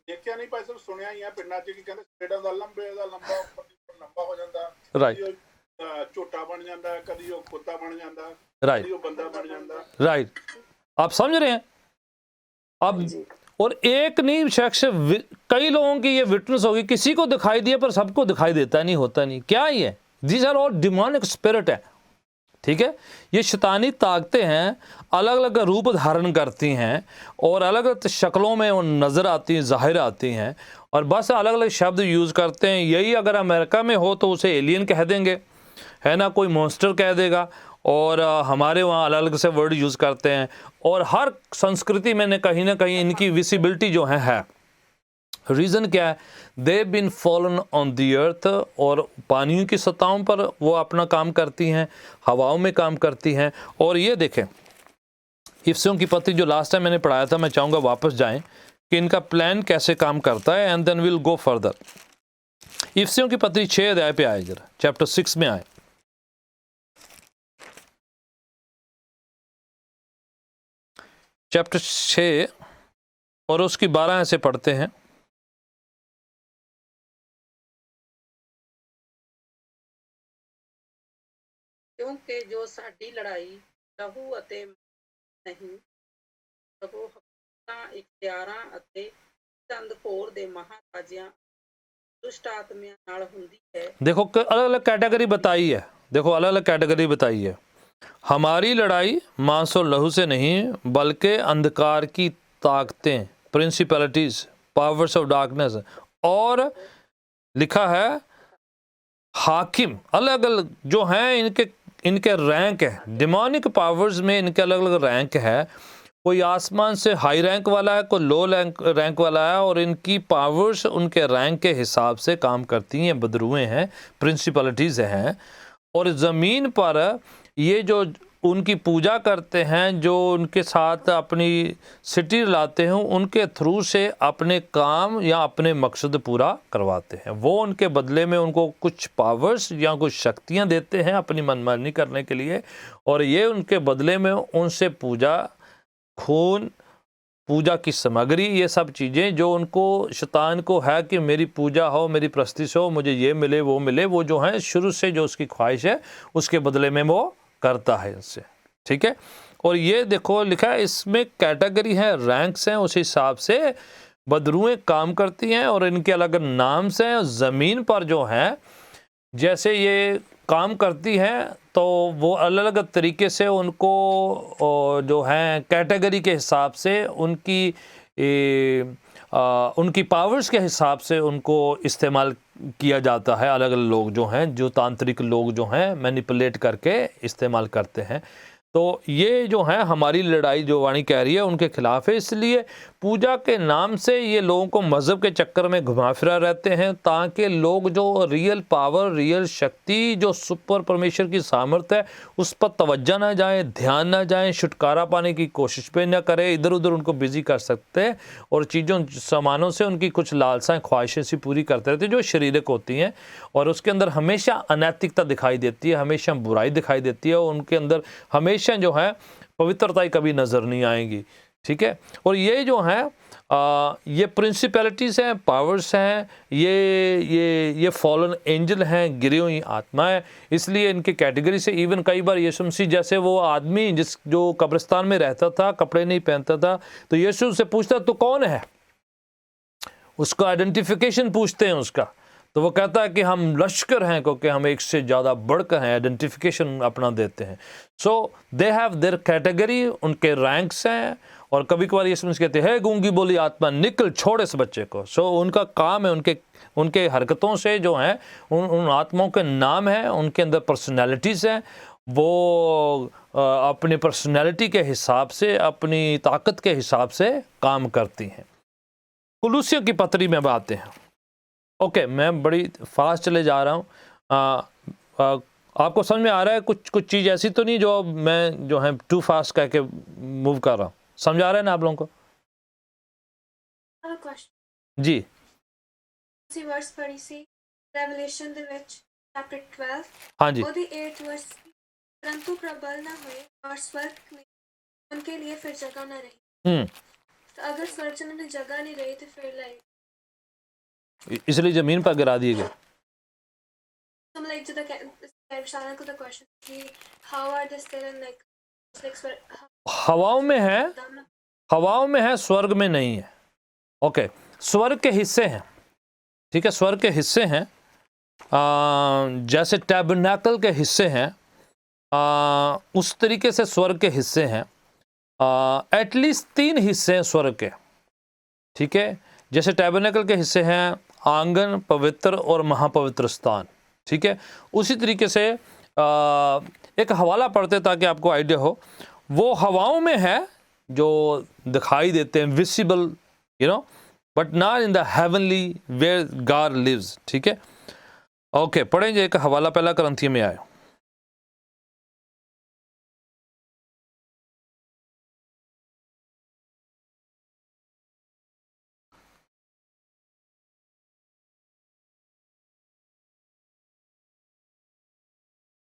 ਦੇਖਿਆ ਨਹੀਂ ਭਾਈ ਸਾਹਿਬ, ਸੁਣਿਆ ਹੀ ਆ ਪਿੰਡਾਂ 'ਚ ਕਿ ਕਹਿੰਦੇ ਸਲੇਡਾਂ ਦਾ ਲੰਬੇ ਦਾ ਲੰਬਾ ਲੰਬਾ ਹੋ ਜਾਂਦਾ, ਰਾਈਟ, ਝੋਟਾ ਬਣ ਜਾਂਦਾ, ਕਦੀ ਉਹ ਕੁੱਤਾ ਬਣ ਜਾਂਦਾ, राइट, कभी वो बंदा बन ਜਾਂਦਾ, राइट। आप समझ रहे हैं? अब और एक नहीं शख्स, कई लोगों की ये विटनेस होगी, किसी को दिखाई दिया पर सबको दिखाई देता नहीं, होता नहीं। क्या ये? These are all demonic spirit है, ठीक है। ये शैतानी ताकतें हैं, अलग अलग रूप धारण करती हैं और अलग अलग शक्लों में वो नज़र आती हैं, ज़ाहिर आती हैं, और बस अलग अलग शब्द यूज़ करते हैं। यही अगर अमेरिका में हो तो उसे एलियन कह देंगे, है ना, कोई मॉन्स्टर कह देगा, और हमारे वहाँ अलग अलग से वर्ड यूज़ करते हैं। और हर संस्कृति में कहीं ना कहीं इनकी विजिबिलिटी जो है। रीज़न क्या है? दे बिन फॉलन ऑन दी अर्थ, और पानियों की सतहों पर वो अपना काम करती हैं, हवाओं में काम करती हैं। और ये देखें इफिसियों की पत्री जो लास्ट टाइम मैंने पढ़ाया था, मैं चाहूँगा वापस जाएं कि इनका प्लान कैसे काम करता है, and then will go further. इफिसियों की पत्री 6 अध्याय पे आए, जरा चैप्टर 6 में आए। चैप्टर 6 और उसकी 12 ऐसे पढ़ते हैं। क्योंकि जो साडी लड़ाई लहू अते नहीं, सगों हकूमतां, इख्तियारां अते चंद घोर दे महाराजियां दुष्ट आत्मियां नाल हुंदी है। देखो अलग अलग कैटेगरी बताई है, देखो अलग अलग कैटेगरी बताई है। हमारी लड़ाई मांस और लहू से नहीं, बल्कि अंधकार की ताकतें, प्रिंसिपलिटीज, पावर्स ऑफ डार्कनेस, और लिखा है हाकिम, अलग अलग जो हैं, इनके इनके रैंक है, डिमोनिक पावर्स में इनके अलग अलग रैंक है। कोई आसमान से हाई रैंक वाला है, कोई लो रैंक वाला है, और इनकी पावर्स उनके रैंक के हिसाब से काम करती हैं। बदरुएं हैं, प्रिंसिपलिटीज़ हैं। और ज़मीन पर ये जो उनकी पूजा करते हैं, जो उनके साथ अपनी सिटी लाते हैं, उनके थ्रू से अपने काम या अपने मकसद पूरा करवाते हैं। वो उनके बदले में उनको कुछ पावर्स या कुछ शक्तियां देते हैं अपनी मनमानी करने के लिए, और ये उनके बदले में उनसे पूजा, खून, पूजा की सामग्री, ये सब चीज़ें जो उनको शैतान को है कि मेरी पूजा हो, मेरी प्रस्तिश हो, मुझे ये मिले वो मिले, वो जो है शुरू से जो उसकी ख्वाहिश है उसके बदले में वो करता है इनसे। ठीक है। और ये देखो लिखा है इसमें कैटेगरी है, रैंक्स हैं, उस हिसाब से बदरुएं काम करती हैं और इनके अलग नाम से हैं। ज़मीन पर जो है जैसे ये काम करती हैं तो वो अलग अलग तरीके से उनको जो है कैटेगरी के हिसाब से उनकी पावर्स के हिसाब से उनको इस्तेमाल किया जाता है। अलग अलग लोग जो हैं, जो तांत्रिक लोग जो हैं, मैनिपुलेट करके इस्तेमाल करते हैं। तो ये जो है हमारी लड़ाई जो वाणी कह रही है उनके खिलाफ है। इसलिए पूजा के नाम से ये लोगों को मज़हब के चक्कर में घुमा फिरा रहते हैं, ताकि लोग जो रियल पावर, रियल शक्ति, जो सुपर परमेश्वर की सामर्थ्य है उस पर तवज्जो ना जाए, ध्यान ना जाए, छुटकारा पाने की कोशिश पे ना करे, इधर उधर उनको बिजी कर सकते हैं और चीज़ों सामानों से उनकी कुछ लालसाएं, ख्वाहिशें सी पूरी करते रहते हैं जो शारीरिक होती हैं, और उसके अंदर हमेशा अनैतिकता दिखाई देती है, हमेशा बुराई दिखाई देती है, और उनके अंदर हमेशा जो है पवित्रता कभी नज़र नहीं आएगी। ठीक है। और ये जो है ये प्रिंसिपैलिटीज़ हैं, पावर्स हैं, ये फॉलन एंजल हैं, गिरी हुई आत्माएं। इसलिए इनके कैटेगरी से इवन कई बार यीशु मसीह जैसे वो आदमी जो कब्रिस्तान में रहता था, कपड़े नहीं पहनता था, तो यीशु से पूछता तो कौन है, उसका आइडेंटिफिकेशन पूछते हैं उसका, तो वो कहता है कि हम लश्कर हैं, क्योंकि हम एक से ज़्यादा बढ़कर हैं, आइडेंटिफिकेशन अपना देते हैं। सो दे हैव देयर कैटेगरी, उनके रैंक्स हैं। और कभी कभार ये समझ कहते हैं गूंगी बोली आत्मा निकल छोड़ इस बच्चे को। सो उनका काम है, उनके हरकतों से जो है उन आत्माओं के नाम है, उनके अंदर पर्सनैलिटीज़ हैं, वो अपनी पर्सनैलिटी के हिसाब से, अपनी ताकत के हिसाब से काम करती हैं। कुलूसियों की पत्री में बातें हैं। ओके, मैं बड़ी फास्ट चले जा रहा हूँ। आपको समझ में आ रहा है? कुछ चीज़ ऐसी तो नहीं जो मैं जो है टू फास्ट कह के मूव कर रहा हूँ। समझ आ रहा है ना आप लोगों को? जी ਸੀ ਵਰਸ ਪੜੀ ਸੀ ਰੈਵਲੇਸ਼ਨ ਦੇ ਵਿੱਚ ਚੈਪਟਰ 12 हाँ जी। ਉਹਦੀ 8th वर्स परंतु प्रबल न हुए और स्वर्ग में उनके लिए फिर जगह न रही। तो अगर स्वर्ग में जगह नहीं रही तो फिर लाइक इसलिए जमीन पर गिरा दिए गए। some like to the Sharan को the question कि how are they still in like हवाओं में है, हवाओं में है, स्वर्ग में नहीं है। ओके, स्वर्ग के हिस्से हैं। ठीक है, स्वर्ग के हिस्से हैं, जैसे टैबरनेकल के हिस्से हैं, उस तरीके से स्वर्ग के हिस्से हैं। एटलीस्ट 3 हिस्से हैं स्वर्ग के। ठीक है, जैसे टैबरनेकल के हिस्से हैं आंगन, पवित्र और महापवित्र स्थान। ठीक है, उसी तरीके से एक हवाला पढ़ते ताकि आपको आइडिया हो। वो हवाओं में है जो दिखाई देते हैं, visible, you know, but not in the heavenly where God lives. ठीक है, ओके, पढ़ेंगे एक हवाला पहला करंथियों में आए।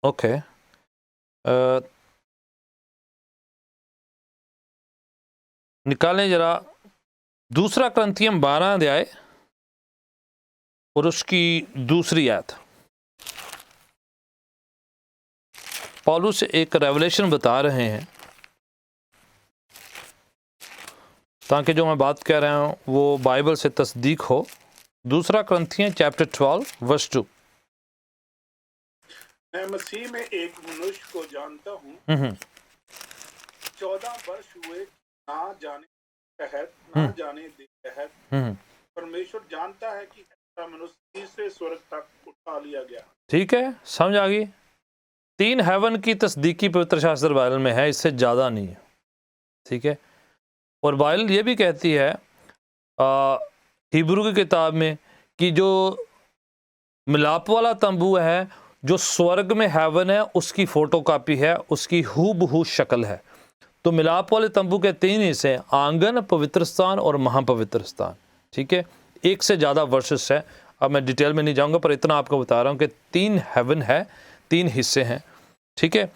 ओके, निकालें जरा दूसरा करंथियम 12 अध्याय और उसकी दूसरी आयत। पौलुस एक रेवलेशन बता रहे हैं ताकि जो मैं बात कह रहा हूं वो बाइबल से तस्दीक हो। दूसरा करंथियन चैप्टर 12 वर्स 2। मैं मसीह में एक मनुष्य को जानता हूँ, 14 वर्ष हुए ना जाने तहत ना जाने दे तहत परमेश्वर जानता है कि ऐसा मनुष्य तीसरे स्वर्ग तक उठा लिया गया। ठीक है, समझ आ गई? 3 हेवन की तस्दीकी पवित्र शास्त्र बाइबल में है, इससे ज़्यादा नहीं है, ठीक है। और बाइबल ये भी कहती है हिब्रू की किताब में कि जो मिलाप वाला तंबू है, जो स्वर्ग में हेवन है, उसकी फ़ोटो कापी है, उसकी हूबहू शक्ल है। तो मिलाप वाले तंबू के 3 हिस्से, आंगन, पवित्र स्थान और महापवित्र स्थान, ठीक है। एक से ज़्यादा वर्सेस है, अब मैं डिटेल में नहीं जाऊंगा, पर इतना आपको बता रहा हूं कि 3 हेवन है, 3 हिस्से हैं, ठीक है।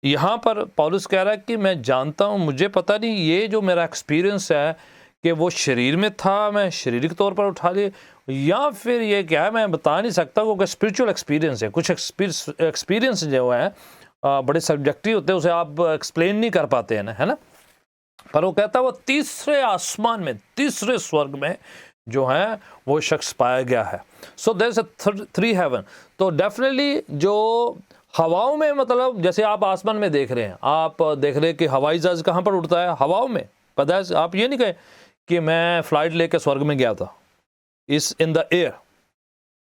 यहाँ पर पौलुस कह रहा है कि मैं जानता हूँ, मुझे पता नहीं ये जो मेरा एक्सपीरियंस है कि वो शरीर में था, मैं शारीरिक तौर पर उठा लिए, या फिर ये क्या है मैं बता नहीं सकता, क्योंकि स्पिरिचुअल एक्सपीरियंस है। कुछ एक्सपीरियंस जो है बड़े सब्जेक्टिव होते हैं, उसे आप एक्सप्लेन नहीं कर पाते हैं ना, है ना। पर वो कहता है वो तीसरे आसमान में, तीसरे स्वर्ग में जो है वो शख्स पाया गया है। So there is a 3 heaven. तो डेफिनेटली जो हवाओं में, मतलब जैसे आप आसमान में देख रहे हैं, आप देख रहे हैं कि हवाई जहाज कहाँ पर उड़ता है, हवाओं में। पता है, आप ये नहीं कहे कि मैं फ्लाइट लेके स्वर्ग में गया था, इस इन द एयर,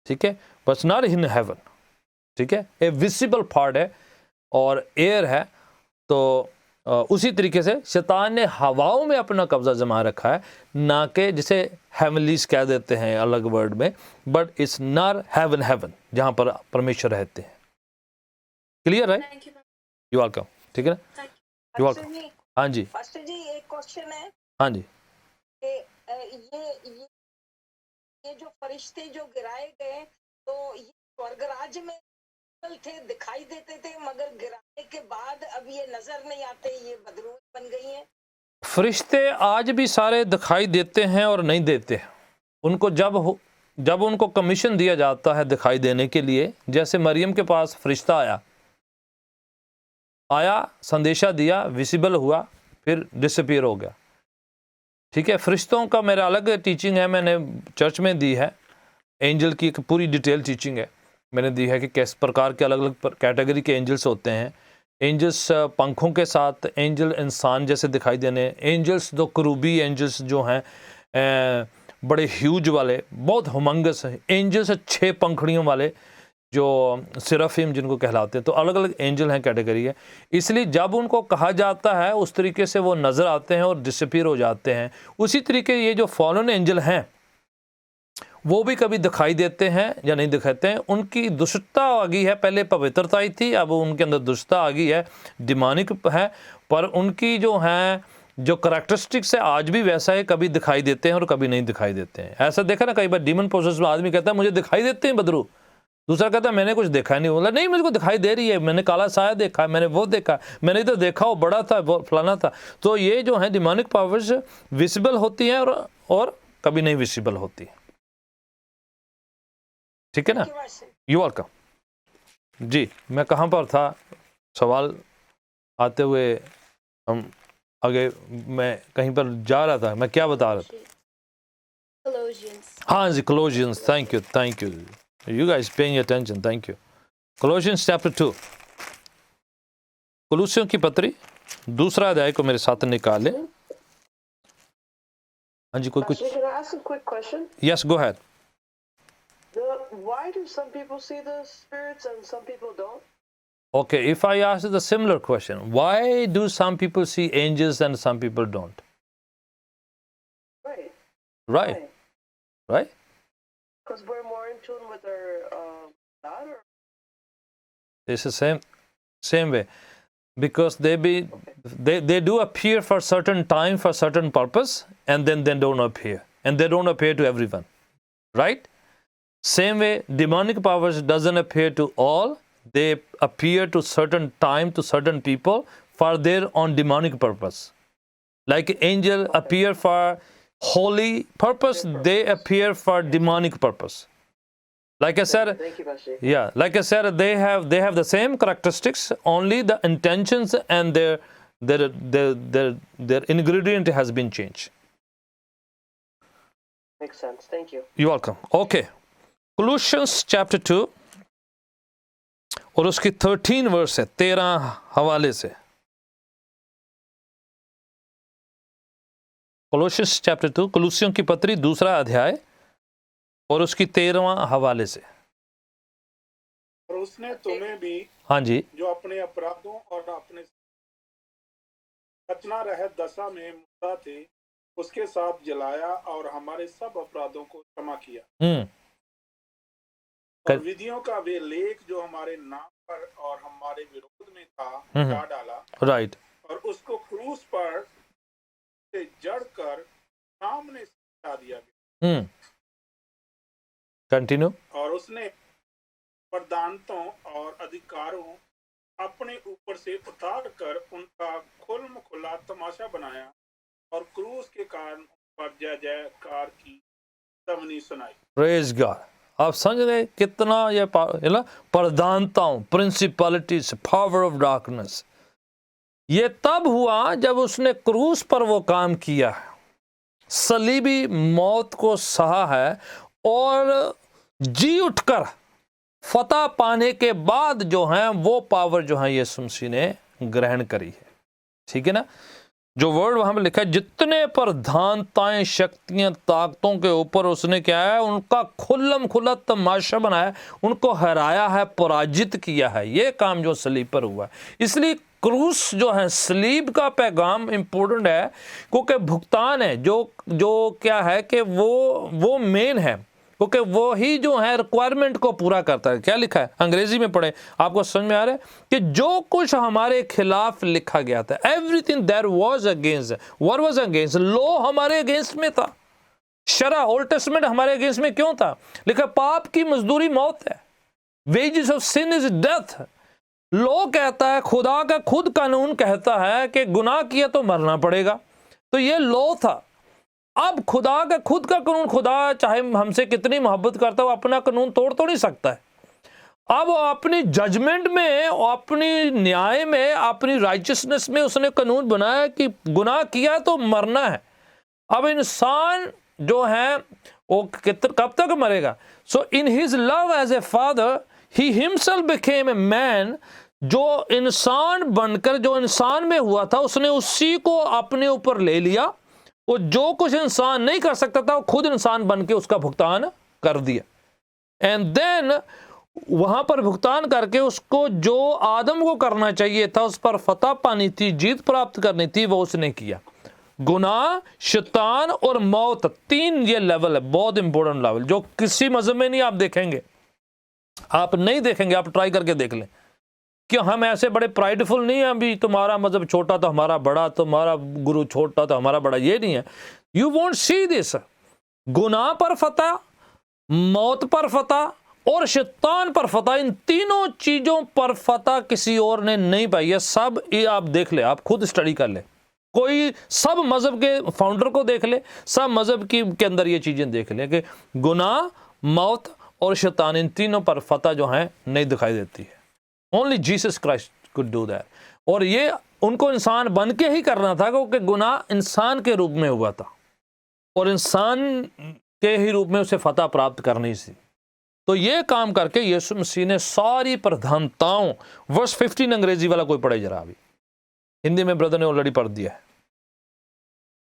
ठीक है, बट नॉट इन हेवन, ठीक है। ए विजिबल पार्ट है और एयर है। तो उसी तरीके से शैतान ने हवाओं में अपना कब्जा जमा रखा है, ना कि जिसे हेवनलीज कह देते हैं अलग वर्ड में, but it's not heaven, heaven जहाँ पर परमेश्वर रहते हैं। क्लियर है? Thank you. यू वेलकम, ठीक है ना, यू वेलकम। हाँ जी, पास्टर जी एक क्वेश्चन है हाँ जी। कि ये जो फरिश्ते जो गिराए गए, तो ये स्वर्ग राज्य में थे, दिखाई देते थे, मगर गिराने के बाद अब ये नजर नहीं आते, ये बदरूह बन गई हैं। फरिश्ते आज भी सारे दिखाई देते हैं और नहीं देते हैं। उनको जब उनको कमीशन दिया जाता है दिखाई देने के लिए, जैसे मरियम के पास फरिश्ता आया, संदेशा दिया, विजिबल हुआ, फिर डिसअपीयर हो गया, ठीक है। फरिश्तों का मेरा अलग टीचिंग है, मैंने चर्च में दी है। एंजल की एक पूरी डिटेल टीचिंग है मैंने दी है कि किस प्रकार के अलग अलग कैटेगरी के एंजल्स होते हैं। एंजल्स पंखों के साथ, एंजल इंसान जैसे दिखाई देने, एंजल्स दो करूबी एंजल्स जो हैं बड़े ह्यूज वाले, बहुत हुमंगस है। एंजल्स 6 पंखड़ियों वाले जो सिराफिम जिनको कहलाते हैं। तो अलग अलग एंजल हैं, कैटेगरी है। इसलिए जब उनको कहा जाता है उस तरीके से वो नज़र आते हैं और डिसअपीयर हो जाते हैं। उसी तरीके ये जो फॉलन एंजल हैं वो भी कभी दिखाई देते हैं या नहीं दिखाते हैं। उनकी दुष्टता आ गई है, पहले पवित्रता ही थी, अब उनके अंदर दुष्टता आ गई है, डिमानिक है। पर उनकी जो है जो करैक्टरिस्टिक्स है आज भी वैसा है, कभी दिखाई देते हैं और कभी नहीं दिखाई देते हैं। ऐसा देखा ना, कई बार डीमन प्रोसेस में आदमी कहता है मुझे दिखाई देते हैं बदरू, दूसरा कहता है मैंने कुछ देखा नहीं, बोला नहीं मुझको दिखाई दे रही है, मैंने काला साया देखा, मैंने वो देखा, मैंने तो देखा वो बड़ा था, वो फलाना था। तो ये जो है डिमोनिक पावर्स विजिबल होती हैं और कभी नहीं विजिबल होती, ठीक है ना। यू वेलकम जी। मैं कहाँ पर था, सवाल आते हुए हम आगे, मैं कहीं पर जा रहा था, मैं क्या बता रहा था? हाँ जी, Colossians, thank you you guys paying attention, thank you. Colossians chapter 2, कुलुस्सियों की पत्री 2 अध्याय को मेरे साथ निकाले। हाँ जी, कोई कुछ? Can I ask a quick question? Yes, go ahead. Why do some people see the spirits and some people don't? Okay, if I ask the similar question, why do some people see angels and some people don't? Right. Right, right? Because we're more in tune with our God, or It's the same way, because they do appear for certain time, for certain purpose, and then they don't appear, and they don't appear to everyone, right? Same way, demonic powers doesn't appear to all. They appear to certain time, to certain people for their own demonic purpose. Like angel appear for holy purpose, they appear for demonic purpose. Like I said, thank you, Pastor. yeah, like I said, they have the same characteristics, only the intentions and their ingredient has been changed. Makes sense. Thank you. You're welcome. Okay, Colossians chapter 2 और उसकी 13 verse है, 13 हवाले से। Colossians chapter 2, कुलुस्सियों की पत्री 2 अध्याय और उसकी 13वां हवाले से। और उसने तुम्हें भी, हाँ जी, जो अपने अपराधों और अपने घटना रहित दशा में मुर्दा थे, उसके साथ जलाया और हमारे सब अपराधों को क्षमा किया और विधियों का वे लेख जो हमारे नाम पर और हमारे विरोध में था हटा डाला। राइट। और उसको क्रूस पर से जड़ कर सामने से हटा दिया गया। कंटिन्यू। और उसने प्रधानतों और अधिकारों अपने ऊपर से उतार कर उनका खुल्म खुला तमाशा बनाया और क्रूस के कारण उन पर जय जयकार की ध्वनि सुनाई। Praise God. आप समझ रहे कितना ये प्रधानताओं, प्रिंसिपलिटीज, पावर ऑफ डार्कनेस, ये तब हुआ जब उसने क्रूस पर वो काम किया है, सलीबी मौत को सहा है और जी उठकर फतह पाने के बाद जो है वो पावर जो है यीशु मसीह ने ग्रहण करी है। ठीक है ना? जो वर्ड वहां में लिखा है, जितने प्रधानताएं, शक्तियां, ताकतों के ऊपर उसने क्या है, उनका खुल्लम खुल्ला तमाशा बनाया, उनको हराया है, पराजित किया है। ये काम जो सलीब पर हुआ है। इसलिए क्रूस जो है, सलीब का पैगाम इंपॉर्टेंट है, क्योंकि भुगतान है जो क्या है कि वो मेन है, क्योंकि वो ही जो है रिक्वायरमेंट को पूरा करता है। क्या लिखा है? अंग्रेजी में पढ़े, आपको समझ में आ रहा है कि जो कुछ हमारे खिलाफ लिखा गया था, everything there was against, what was against, law हमारे अगेंस्ट में था, शरा ओल्ड टेस्टमेंट हमारे अगेंस्ट में क्यों था? लिखा पाप की मजदूरी मौत है, wages of sin is death. Law कहता है, खुदा का खुद कानून कहता है कि गुनाह किया तो मरना पड़ेगा, तो ये लॉ था। अब खुदा का खुद का कानून, खुदा चाहे हमसे कितनी मोहब्बत करता है, वो अपना कानून तोड़ तो नहीं सकता है। अब वो अपनी जजमेंट में, अपनी न्याय में, अपनी राइचियसनेस में उसने कानून बनाया कि गुनाह किया तो मरना है। अब इंसान जो है वो कब तक मरेगा? So in his love as a father he himself became a man. जो इंसान बनकर, जो इंसान में हुआ था, उसने उसी को अपने ऊपर ले लिया। वो जो कुछ इंसान नहीं कर सकता था, वो खुद इंसान बन के उसका भुगतान कर दिया। एंड देन वहां पर भुगतान करके उसको जो आदम को करना चाहिए था, उस पर फतह पानी थी, जीत प्राप्त करनी थी, वो उसने किया। गुनाह, शैतान और मौत, तीन ये लेवल है, बहुत इंपॉर्टेंट लेवल, जो किसी मजहब में नहीं आप देखेंगे, आप नहीं देखेंगे, आप ट्राई करके देख लें। कि हम ऐसे बड़े प्राइडफुल नहीं हैं, अभी तुम्हारा मजहब छोटा तो हमारा बड़ा, तुम्हारा गुरु छोटा तो हमारा बड़ा, ये नहीं है। You won't see this. गुनाह पर फतह, मौत पर फतह और शैतान पर फतह, इन तीनों चीजों पर फतह किसी और ने नहीं पाई है। सब ये आप देख ले, आप खुद स्टडी कर ले, कोई सब मजहब के फाउंडर को देख ले, सब मजहब के अंदर ये चीजें देख ले कि गुनाह, मौत और शैतान, इन तीनों पर फतह जो है नहीं दिखाई देती है। Only Jesus Christ could do that। और ये उनको इंसान बन के ही करना था, क्योंकि गुनाह इंसान के रूप में हुआ था और इंसान के ही रूप में उसे फतह प्राप्त करनी थी। तो ये काम करके यीशु मसीह ने सारी प्रधानताओं, वर्स 15 अंग्रेजी वाला कोई पढ़े जरा, अभी हिंदी में ब्रदर ने ऑलरेडी पढ़ दिया है।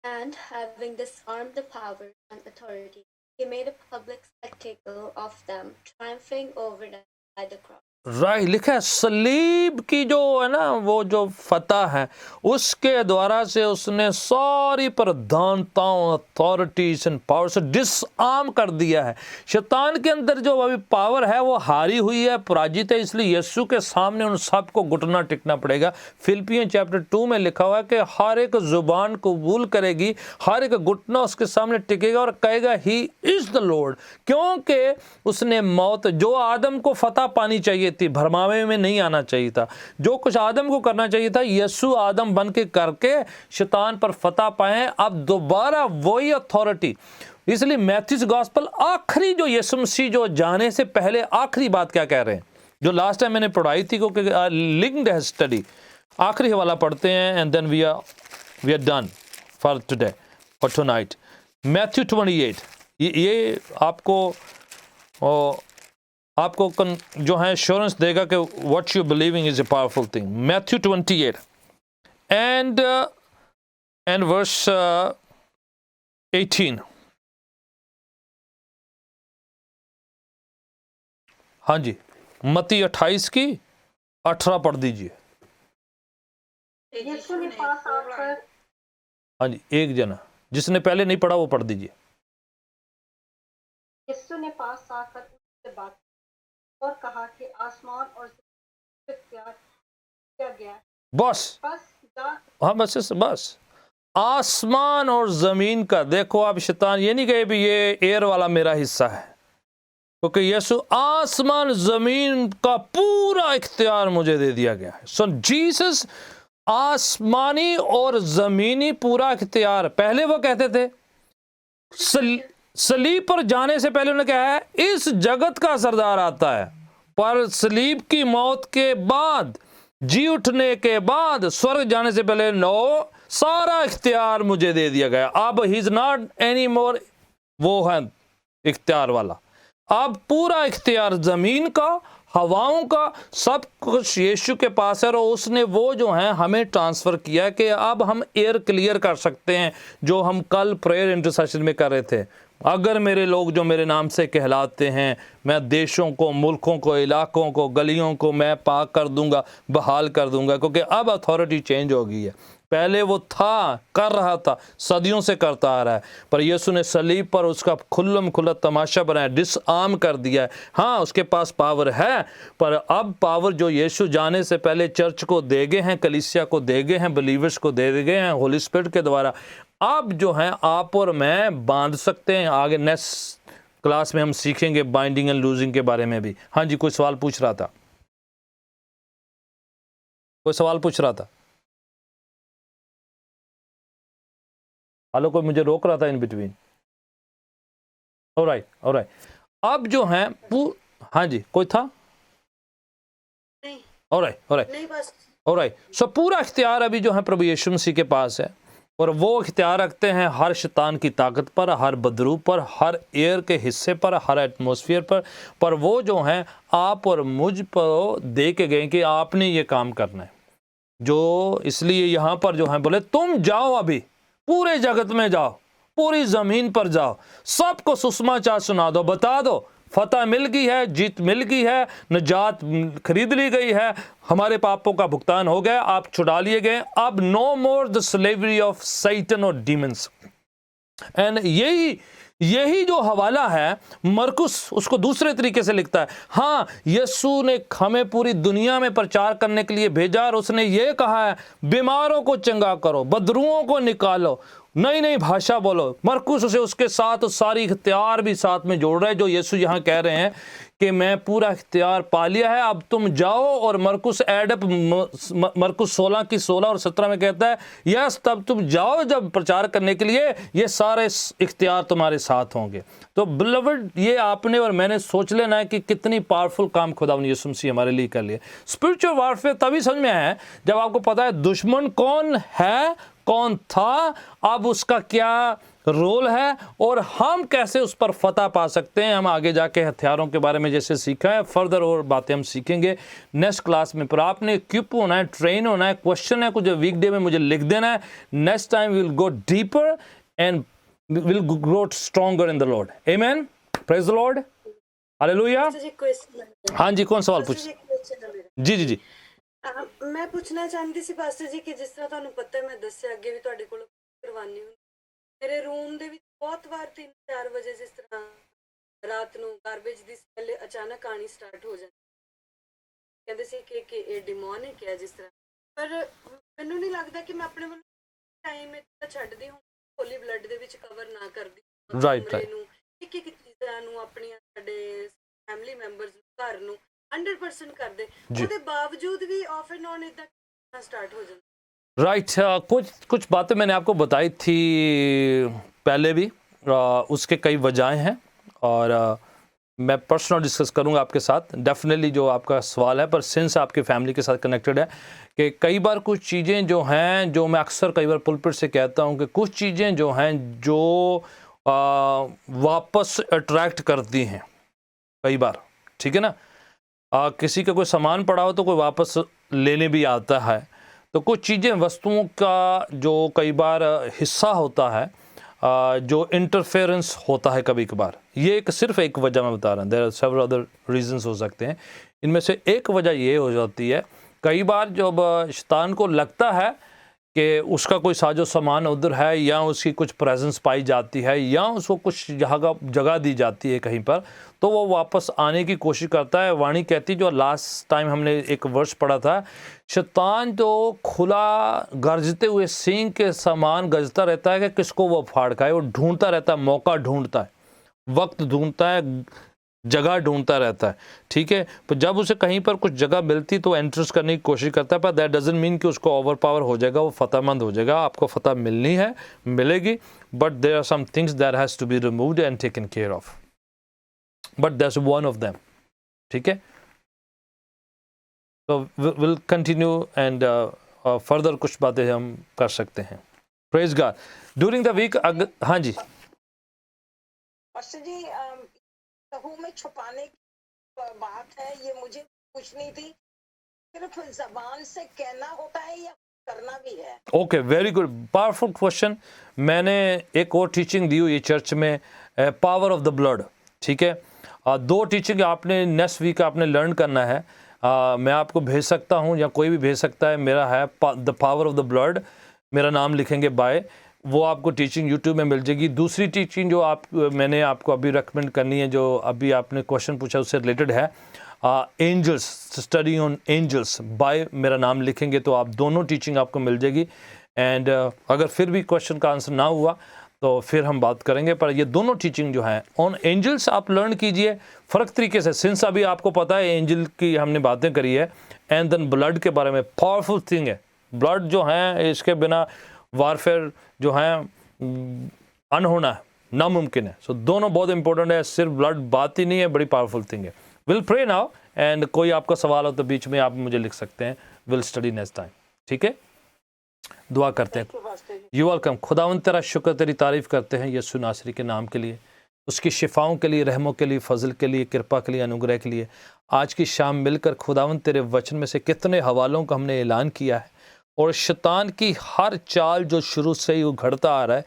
And having disarmed the power and authority, he made a public spectacle of them, triumphing over them by the cross। Right, लिखा है सलीब की जो है ना, वो जो फतह है, उसके द्वारा से उसने सारी प्रधानताओं, अथॉरिटीज एंड पावर से डिसआर्म कर दिया है। शैतान के अंदर जो अभी पावर है वो हारी हुई है, पराजित है। इसलिए यीशु के सामने उन सबको घुटना टिकना पड़ेगा। फिलिपियन चैप्टर 2 में लिखा हुआ है कि हर एक जुबान कबूल करेगी, हर एक घुटना उसके सामने टिकेगा और कहेगा ही इज द लॉर्ड, क्योंकि उसने मौत, जो आदम को फतह पानी चाहिए थी, भरमावे में नहीं आना चाहिए था, जो कुछ आदम को करना चाहिए था, यीशु आदम बन के करके शैतान पर फतह पाए। अब दोबारा वही अथॉरिटी। इसलिए मैथ्यूज गॉस्पेल आखिरी जो यीशु मसीह जो जाने से पहले आखिरी बात क्या कह रहे हैं, जो लास्ट टाइम मैंने पढ़ाई थी, क्योंकि लिंक्ड है स्टडी। आखिरी हवाला पढ़ते हैं and then we are done for today और टुनाइट। मैथ्यू 28, ये आपको जो है एश्योरेंस देगा कि what you believing is a powerful thing. Matthew 28 and verse 18। हाँ जी, मत्ती 28 की 18 पढ़ दीजिए। यीशु ने पास आकर, हाँ जी, एक जना जिसने पहले नहीं पढ़ा वो पढ़ दीजिए। यीशु ने पास आकर उससे बात की और कहा कि आसमान और ज़मीन को प्यार किया गया है। बस जा हाँ, बस आसमान और जमीन का। देखो आप, शैतान ये नहीं कहे भी ये एयर वाला मेरा हिस्सा है, क्योंकि यीशु आसमान जमीन का पूरा इख्तियार मुझे दे दिया गया है। सो जीसस आसमानी और जमीनी पूरा इख्तियार। पहले वो कहते थे सलीब पर जाने से पहले उन्होंने कहा है इस जगत का सरदार आता है, पर सलीब की मौत के बाद, जी उठने के बाद, स्वर्ग जाने से पहले सारा इख्तियार मुझे दे दिया गया। अब he is not any more वो है इख्तियार वाला, अब पूरा इख्तियार जमीन का, हवाओं का, सब कुछ यीशु के पास है। और उसने वो जो है हमें ट्रांसफ़र किया कि अब हम एयर क्लियर कर सकते हैं, जो हम कल प्रेयर इंटरसेशन में कर रहे थे। अगर मेरे लोग जो मेरे नाम से कहलाते हैं, मैं देशों को, मुल्कों को, इलाकों को, गलियों को मैं पाक कर दूंगा, बहाल कर दूंगा, क्योंकि अब अथॉरिटी चेंज हो गई है। पहले वो था, कर रहा था, सदियों से करता आ रहा है, पर यीशु ने सलीब पर उसका खुल्लम खुल्ला तमाशा बनाया, डिसआर्म कर दिया है। हाँ, उसके पास पावर है, पर अब पावर जो यीशु जाने से पहले चर्च को दे गए हैं, कलीसिया को दे गए हैं, बिलीवर्स को दे गए हैं होली स्पिरिट के द्वारा, अब जो है आप और मैं बांध सकते हैं। आगे नेक्स्ट क्लास में हम सीखेंगे बाइंडिंग एंड लूजिंग के बारे में भी। हाँ जी, कोई सवाल पूछ रहा था, कोई सवाल पूछ रहा था? हेलो, कोई मुझे रोक रहा था इन बिटवीन? ऑलराइट। अब जो है हाँ जी, कोई था? नहीं। ऑलराइट। सो पूरा इख्तियार अभी जो है प्रभु यीशु मसीह के पास है, और वो इख्तियार रखते हैं हर शैतान की ताकत पर, हर बदरू पर, हर एयर के हिस्से पर, हर एटमॉस्फेयर पर वो जो हैं आप और मुझ पर दे के गए कि आपने ये काम करना है। जो इसलिए यहाँ पर जो है बोले तुम जाओ, अभी पूरे जगत में जाओ, पूरी जमीन पर जाओ, सबको सुसमाचार सुना दो, बता दो फतह मिल गई है, जीत मिल गई है, निजात खरीद ली गई है, हमारे पापों का भुगतान हो गया, आप छुड़ा लिए गए, अब no more the slavery of Satan और डीमंस। एंड यही जो हवाला है, मरकुस उसको दूसरे तरीके से लिखता है। हाँ, यीशु ने हमें पूरी दुनिया में प्रचार करने के लिए भेजा, और उसने ये कहा है बीमारों को चंगा करो, बदरुओं को निकालो, नई नई भाषा बोलो। मरकुस उसे उसके साथ सारी इख्तियार भी साथ में जोड़ रहा है, जो यीशु यहाँ कह रहे हैं कि मैं पूरा इख्तियार पा लिया है, अब तुम जाओ। और मरकुस एडप मरकुस 16 की 16 और 17 में कहता है यस, तब तुम जाओ जब प्रचार करने के लिए, ये सारे इख्तियार तुम्हारे साथ होंगे। तो बिलवड, ये आपने और मैंने सोच लेना है कि कितनी पावरफुल काम खुदावंद यीशु मसीह हमारे लिए कर लिए। स्पिरिचुअल वारफेयर तभी समझ में आया जब आपको पता है दुश्मन कौन है, कौन था, अब उसका क्या रोल है, और हम कैसे उस पर फतह पा सकते हैं। हम आगे जाके हथियारों के बारे में जैसे सीखा है, फर्दर और बातें हम सीखेंगे नेक्स्ट क्लास में। पर आपने इक्विप होना है, ट्रेन होना है। क्वेश्चन है कुछ वीकडे में मुझे लिख देना है। Next time we will go deeper and will grow stronger in the Lord. Amen, praise the Lord, hallelujah. हाँ जी, कौन सवाल पूछ? जी मैं पूछना चाहती सी पास्टर जी कि जिस तरह ਤੁਹਾਨੂੰ ਪਤਾ ਹੈ, ਮੈਂ ਦੱਸਿਆ ਅੱਗੇ ਵੀ ਤੁਹਾਡੇ ਕੋਲ ਕਰਵਾਨੀ ਹੁੰਦੀ, ਮੇਰੇ ਰੂਮ ਦੇ ਵਿੱਚ ਬਹੁਤ ਵਾਰ 3-4 ਵਜੇ ਜਿਸ ਤਰ੍ਹਾਂ ਰਾਤ ਨੂੰ ਗਾਰਬੇਜ ਦੀ ਸਮੈਲ ਅਚਾਨਕ ਆਣੀ ਸਟਾਰਟ ਹੋ ਜਾਂਦੀ, ਕਹਿੰਦੇ ਸੀ ਕਿ ਇਹ ਡਿਮੋਨਿਕ ਹੈ ਜਿਸ ਤਰ੍ਹਾਂ, ਪਰ ਮੈਨੂੰ ਨਹੀਂ ਲੱਗਦਾ ਕਿ ਮੈਂ ਆਪਣੇ ਵੱਲੋਂ ਟਾਈਮ ਇੱਥੇ ਛੱਡਦੀ ਹਾਂ, ਹੋਲੀ ਬਲੱਡ ਦੇ ਵਿੱਚ ਕਵਰ ਨਾ ਕਰਦੀ ਰਾਈਟ ਨੂੰ, ਇੱਕ ਚੀਜ਼ਾਂ ਨੂੰ ਆਪਣੀਆਂ ਸਾਡੇ ਫੈਮਿਲੀ ਮੈਂਬਰਸ ਨੂੰ, ਘਰ ਨੂੰ 100% कर दे, उसके बावजूद भी ऑफ एंड ऑन इतना स्टार्ट हो जाता। राइट। कुछ बातें मैंने आपको बताई थी पहले भी, उसके कई वजहें हैं, और मैं पर्सनल डिस्कस करूंगा आपके साथ डेफिनेटली जो आपका सवाल है। पर सिंस आपके फैमिली के साथ कनेक्टेड है कि कई बार कुछ चीज़ें जो हैं, जो मैं अक्सर कई बार पुलपिट से कहता हूं कि कुछ चीज़ें जो हैं जो वापस अट्रैक्ट करती हैं कई बार, ठीक है ना। किसी का कोई सामान पड़ा हो तो कोई वापस लेने भी आता है, तो कुछ चीज़ें वस्तुओं का जो कई बार हिस्सा होता है जो इंटरफेरेंस होता है कभी कभार, ये सिर्फ एक वजह मैं बता रहा हूँ, there are several other reasons हो सकते हैं। इनमें से एक वजह ये हो जाती है, कई बार जब शैतान को लगता है कि उसका कोई साजो सामान उधर है, या उसकी कुछ प्रेजेंस पाई जाती है, या उसको कुछ जगह दी जाती है कहीं पर, तो वो वापस आने की कोशिश करता है। वाणी कहती, जो लास्ट टाइम हमने एक वर्ष पढ़ा था, शैतान तो खुला गरजते हुए सींग के समान गरजता रहता है कि किसको वो फाड़ खाए। वो ढूंढता रहता है, मौका ढूंढता है, वक्त ढूंढता है, जगह ढूंढता रहता है, ठीक है। पर जब उसे कहीं पर कुछ जगह मिलती तो एंट्रेंस करने की कोशिश करता है, पर दैट डजंट मीन कि उसको ओवर पावर हो जाएगा, वो फतहमंद हो जाएगा। आपको फतह मिलनी है, मिलेगी, but there are some things that has to be removed and taken care of, but that's one of them, ठीक है। तो विल कंटिन्यू एंड फर्दर कुछ बातें हम कर सकते हैं। Praise God. During the week, हाँ जी पास्टर जी, लहू में छुपाने की बात है, ये मुझे पूछनी थी। सिर्फ जबान से कहना होता है या करना भी है? Okay, very good, powerful question. मैंने एक और टीचिंग दी हुई है चर्च में, पावर ऑफ द ब्लड, ठीक है। 2 टीचिंग आपने नेक्स्ट वीक आपने लर्न करना है। मैं आपको भेज सकता हूँ या कोई भी भेज सकता है। मेरा है the power of the blood, मेरा नाम लिखेंगे बाय, वो आपको टीचिंग यूट्यूब में मिल जाएगी। दूसरी टीचिंग जो मैंने आपको अभी रेकमेंड करनी है, जो अभी आपने क्वेश्चन पूछा उससे रिलेटेड है, angels, study on angels by, मेरा नाम लिखेंगे तो आप दोनों टीचिंग आपको मिल जाएगी। एंड अगर फिर भी क्वेश्चन का आंसर ना हुआ तो फिर हम बात करेंगे, पर ये दोनों टीचिंग जो है ऑन एंजल्स आप लर्न कीजिए फ़र्क तरीके से। सिंस अभी आपको पता है एंजल की हमने बातें करी है, एंड देन ब्लड के बारे में, पावरफुल थिंग है ब्लड जो है, इसके बिना वारफेयर जो है अनहोना है, नामुमकिन है। सो दोनों बहुत इंपॉर्टेंट है, सिर्फ ब्लड बात ही नहीं है, बड़ी पावरफुल थिंग है। विल प्रे नाउ, एंड कोई आपका सवाल हो तो बीच में आप मुझे लिख सकते हैं, विल स्टडी नेक्स्ट टाइम, ठीक है। दुआ करते हैं। You welcome. खुदावंद तेरा शुक्र, तेरी तारीफ करते हैं यीशु नासरी के नाम के लिए, उसकी शिफाओं के लिए, रहमों के लिए, फजल के लिए, कृपा के लिए, अनुग्रह के लिए। आज की शाम मिलकर खुदावंद तेरे वचन में से कितने हवालों का हमने ऐलान किया है, और शैतान की हर चाल जो शुरू से ही उघड़ता आ रहा है,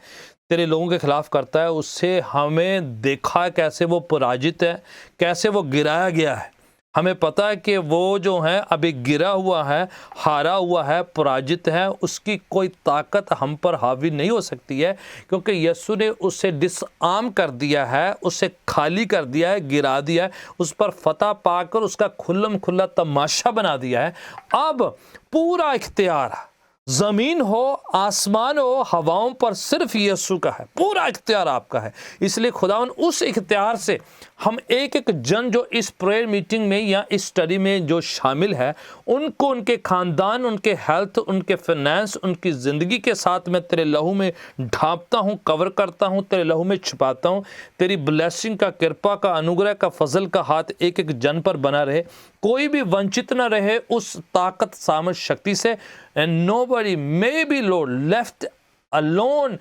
तेरे लोगों के खिलाफ करता है, उससे हमें देखा है कैसे वो पराजित है, कैसे वो गिराया गया है। हमें पता है कि वो जो है अभी गिरा हुआ है, हारा हुआ है, पराजित है, उसकी कोई ताकत हम पर हावी नहीं हो सकती है, क्योंकि यीशु ने उसे डिसआर्म कर दिया है, उसे खाली कर दिया है, गिरा दिया है, उस पर फतह पाकर उसका खुल्लम खुल्ला तमाशा बना दिया है। अब पूरा इख्तियार ज़मीन हो, आसमान हो, हवाओं पर सिर्फ यीशु का है, पूरा इख्तियार आपका है। इसलिए खुदावन उस इख्तियार से हम एक एक जन जो इस प्रेयर मीटिंग में या इस स्टडी में जो शामिल है, उनको, उनके ख़ानदान, उनके हेल्थ, उनके फाइनेंस, उनकी ज़िंदगी के साथ मैं तेरे लहू में ढांपता हूँ, कवर करता हूँ, तेरे लहू में छुपाता हूँ। तेरी ब्लेसिंग का, कृपा का, अनुग्रह का, फजल का हाथ एक एक जन पर बना रहे, कोई भी वंचित न रहे उस ताकत, सामर्थ, शक्ति से। And nobody may be Lord left alone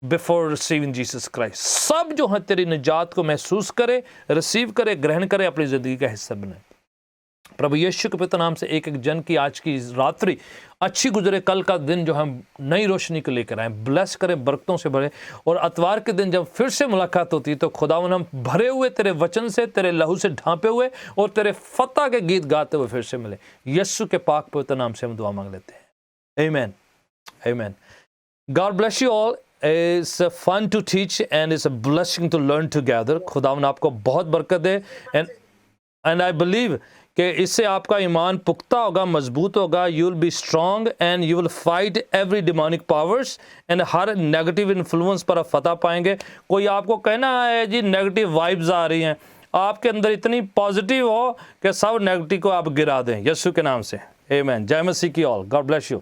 before receiving Jesus Christ। सब जो है तेरी निजात को महसूस करे, रिसीव करे, ग्रहण करे, अपनी ज़िंदगी का हिस्सा बने। प्रभु यीशु के पवित्र नाम से एक एक जन की आज की रात्रि अच्छी गुजरे, कल का दिन जो हम नई रोशनी को लेकर आए, ब्लेस करें, बरकतों से भरे, और अतवार के दिन जब फिर से मुलाकात होती है तो खुदावन हम भरे हुए तेरे वचन से, तेरे लहू से ढांपे हुए और तेरे फतह के गीत गाते हुए फिर से मिले। यीशु के पाक पवित्र नाम से हम दुआ मांग लेते हैं, आमीन, आमीन। God bless you all. It's fun to teach and it's a blessing to learn together। खुदावन आपको बहुत बरकत दे, and I believe कि इससे आपका ईमान पुख्ता होगा, मजबूत होगा। You will be strong and you will fight every demonic powers, and her negative influence पर आप फतह पाएंगे। कोई आपको कहना है जी नेगेटिव वाइब्स आ रही हैं, आपके अंदर इतनी पॉजिटिव हो कि सब नेगेटिव को आप गिरा दें यीशु के नाम से। आमीन। जय मसीह की ऑल। God bless you.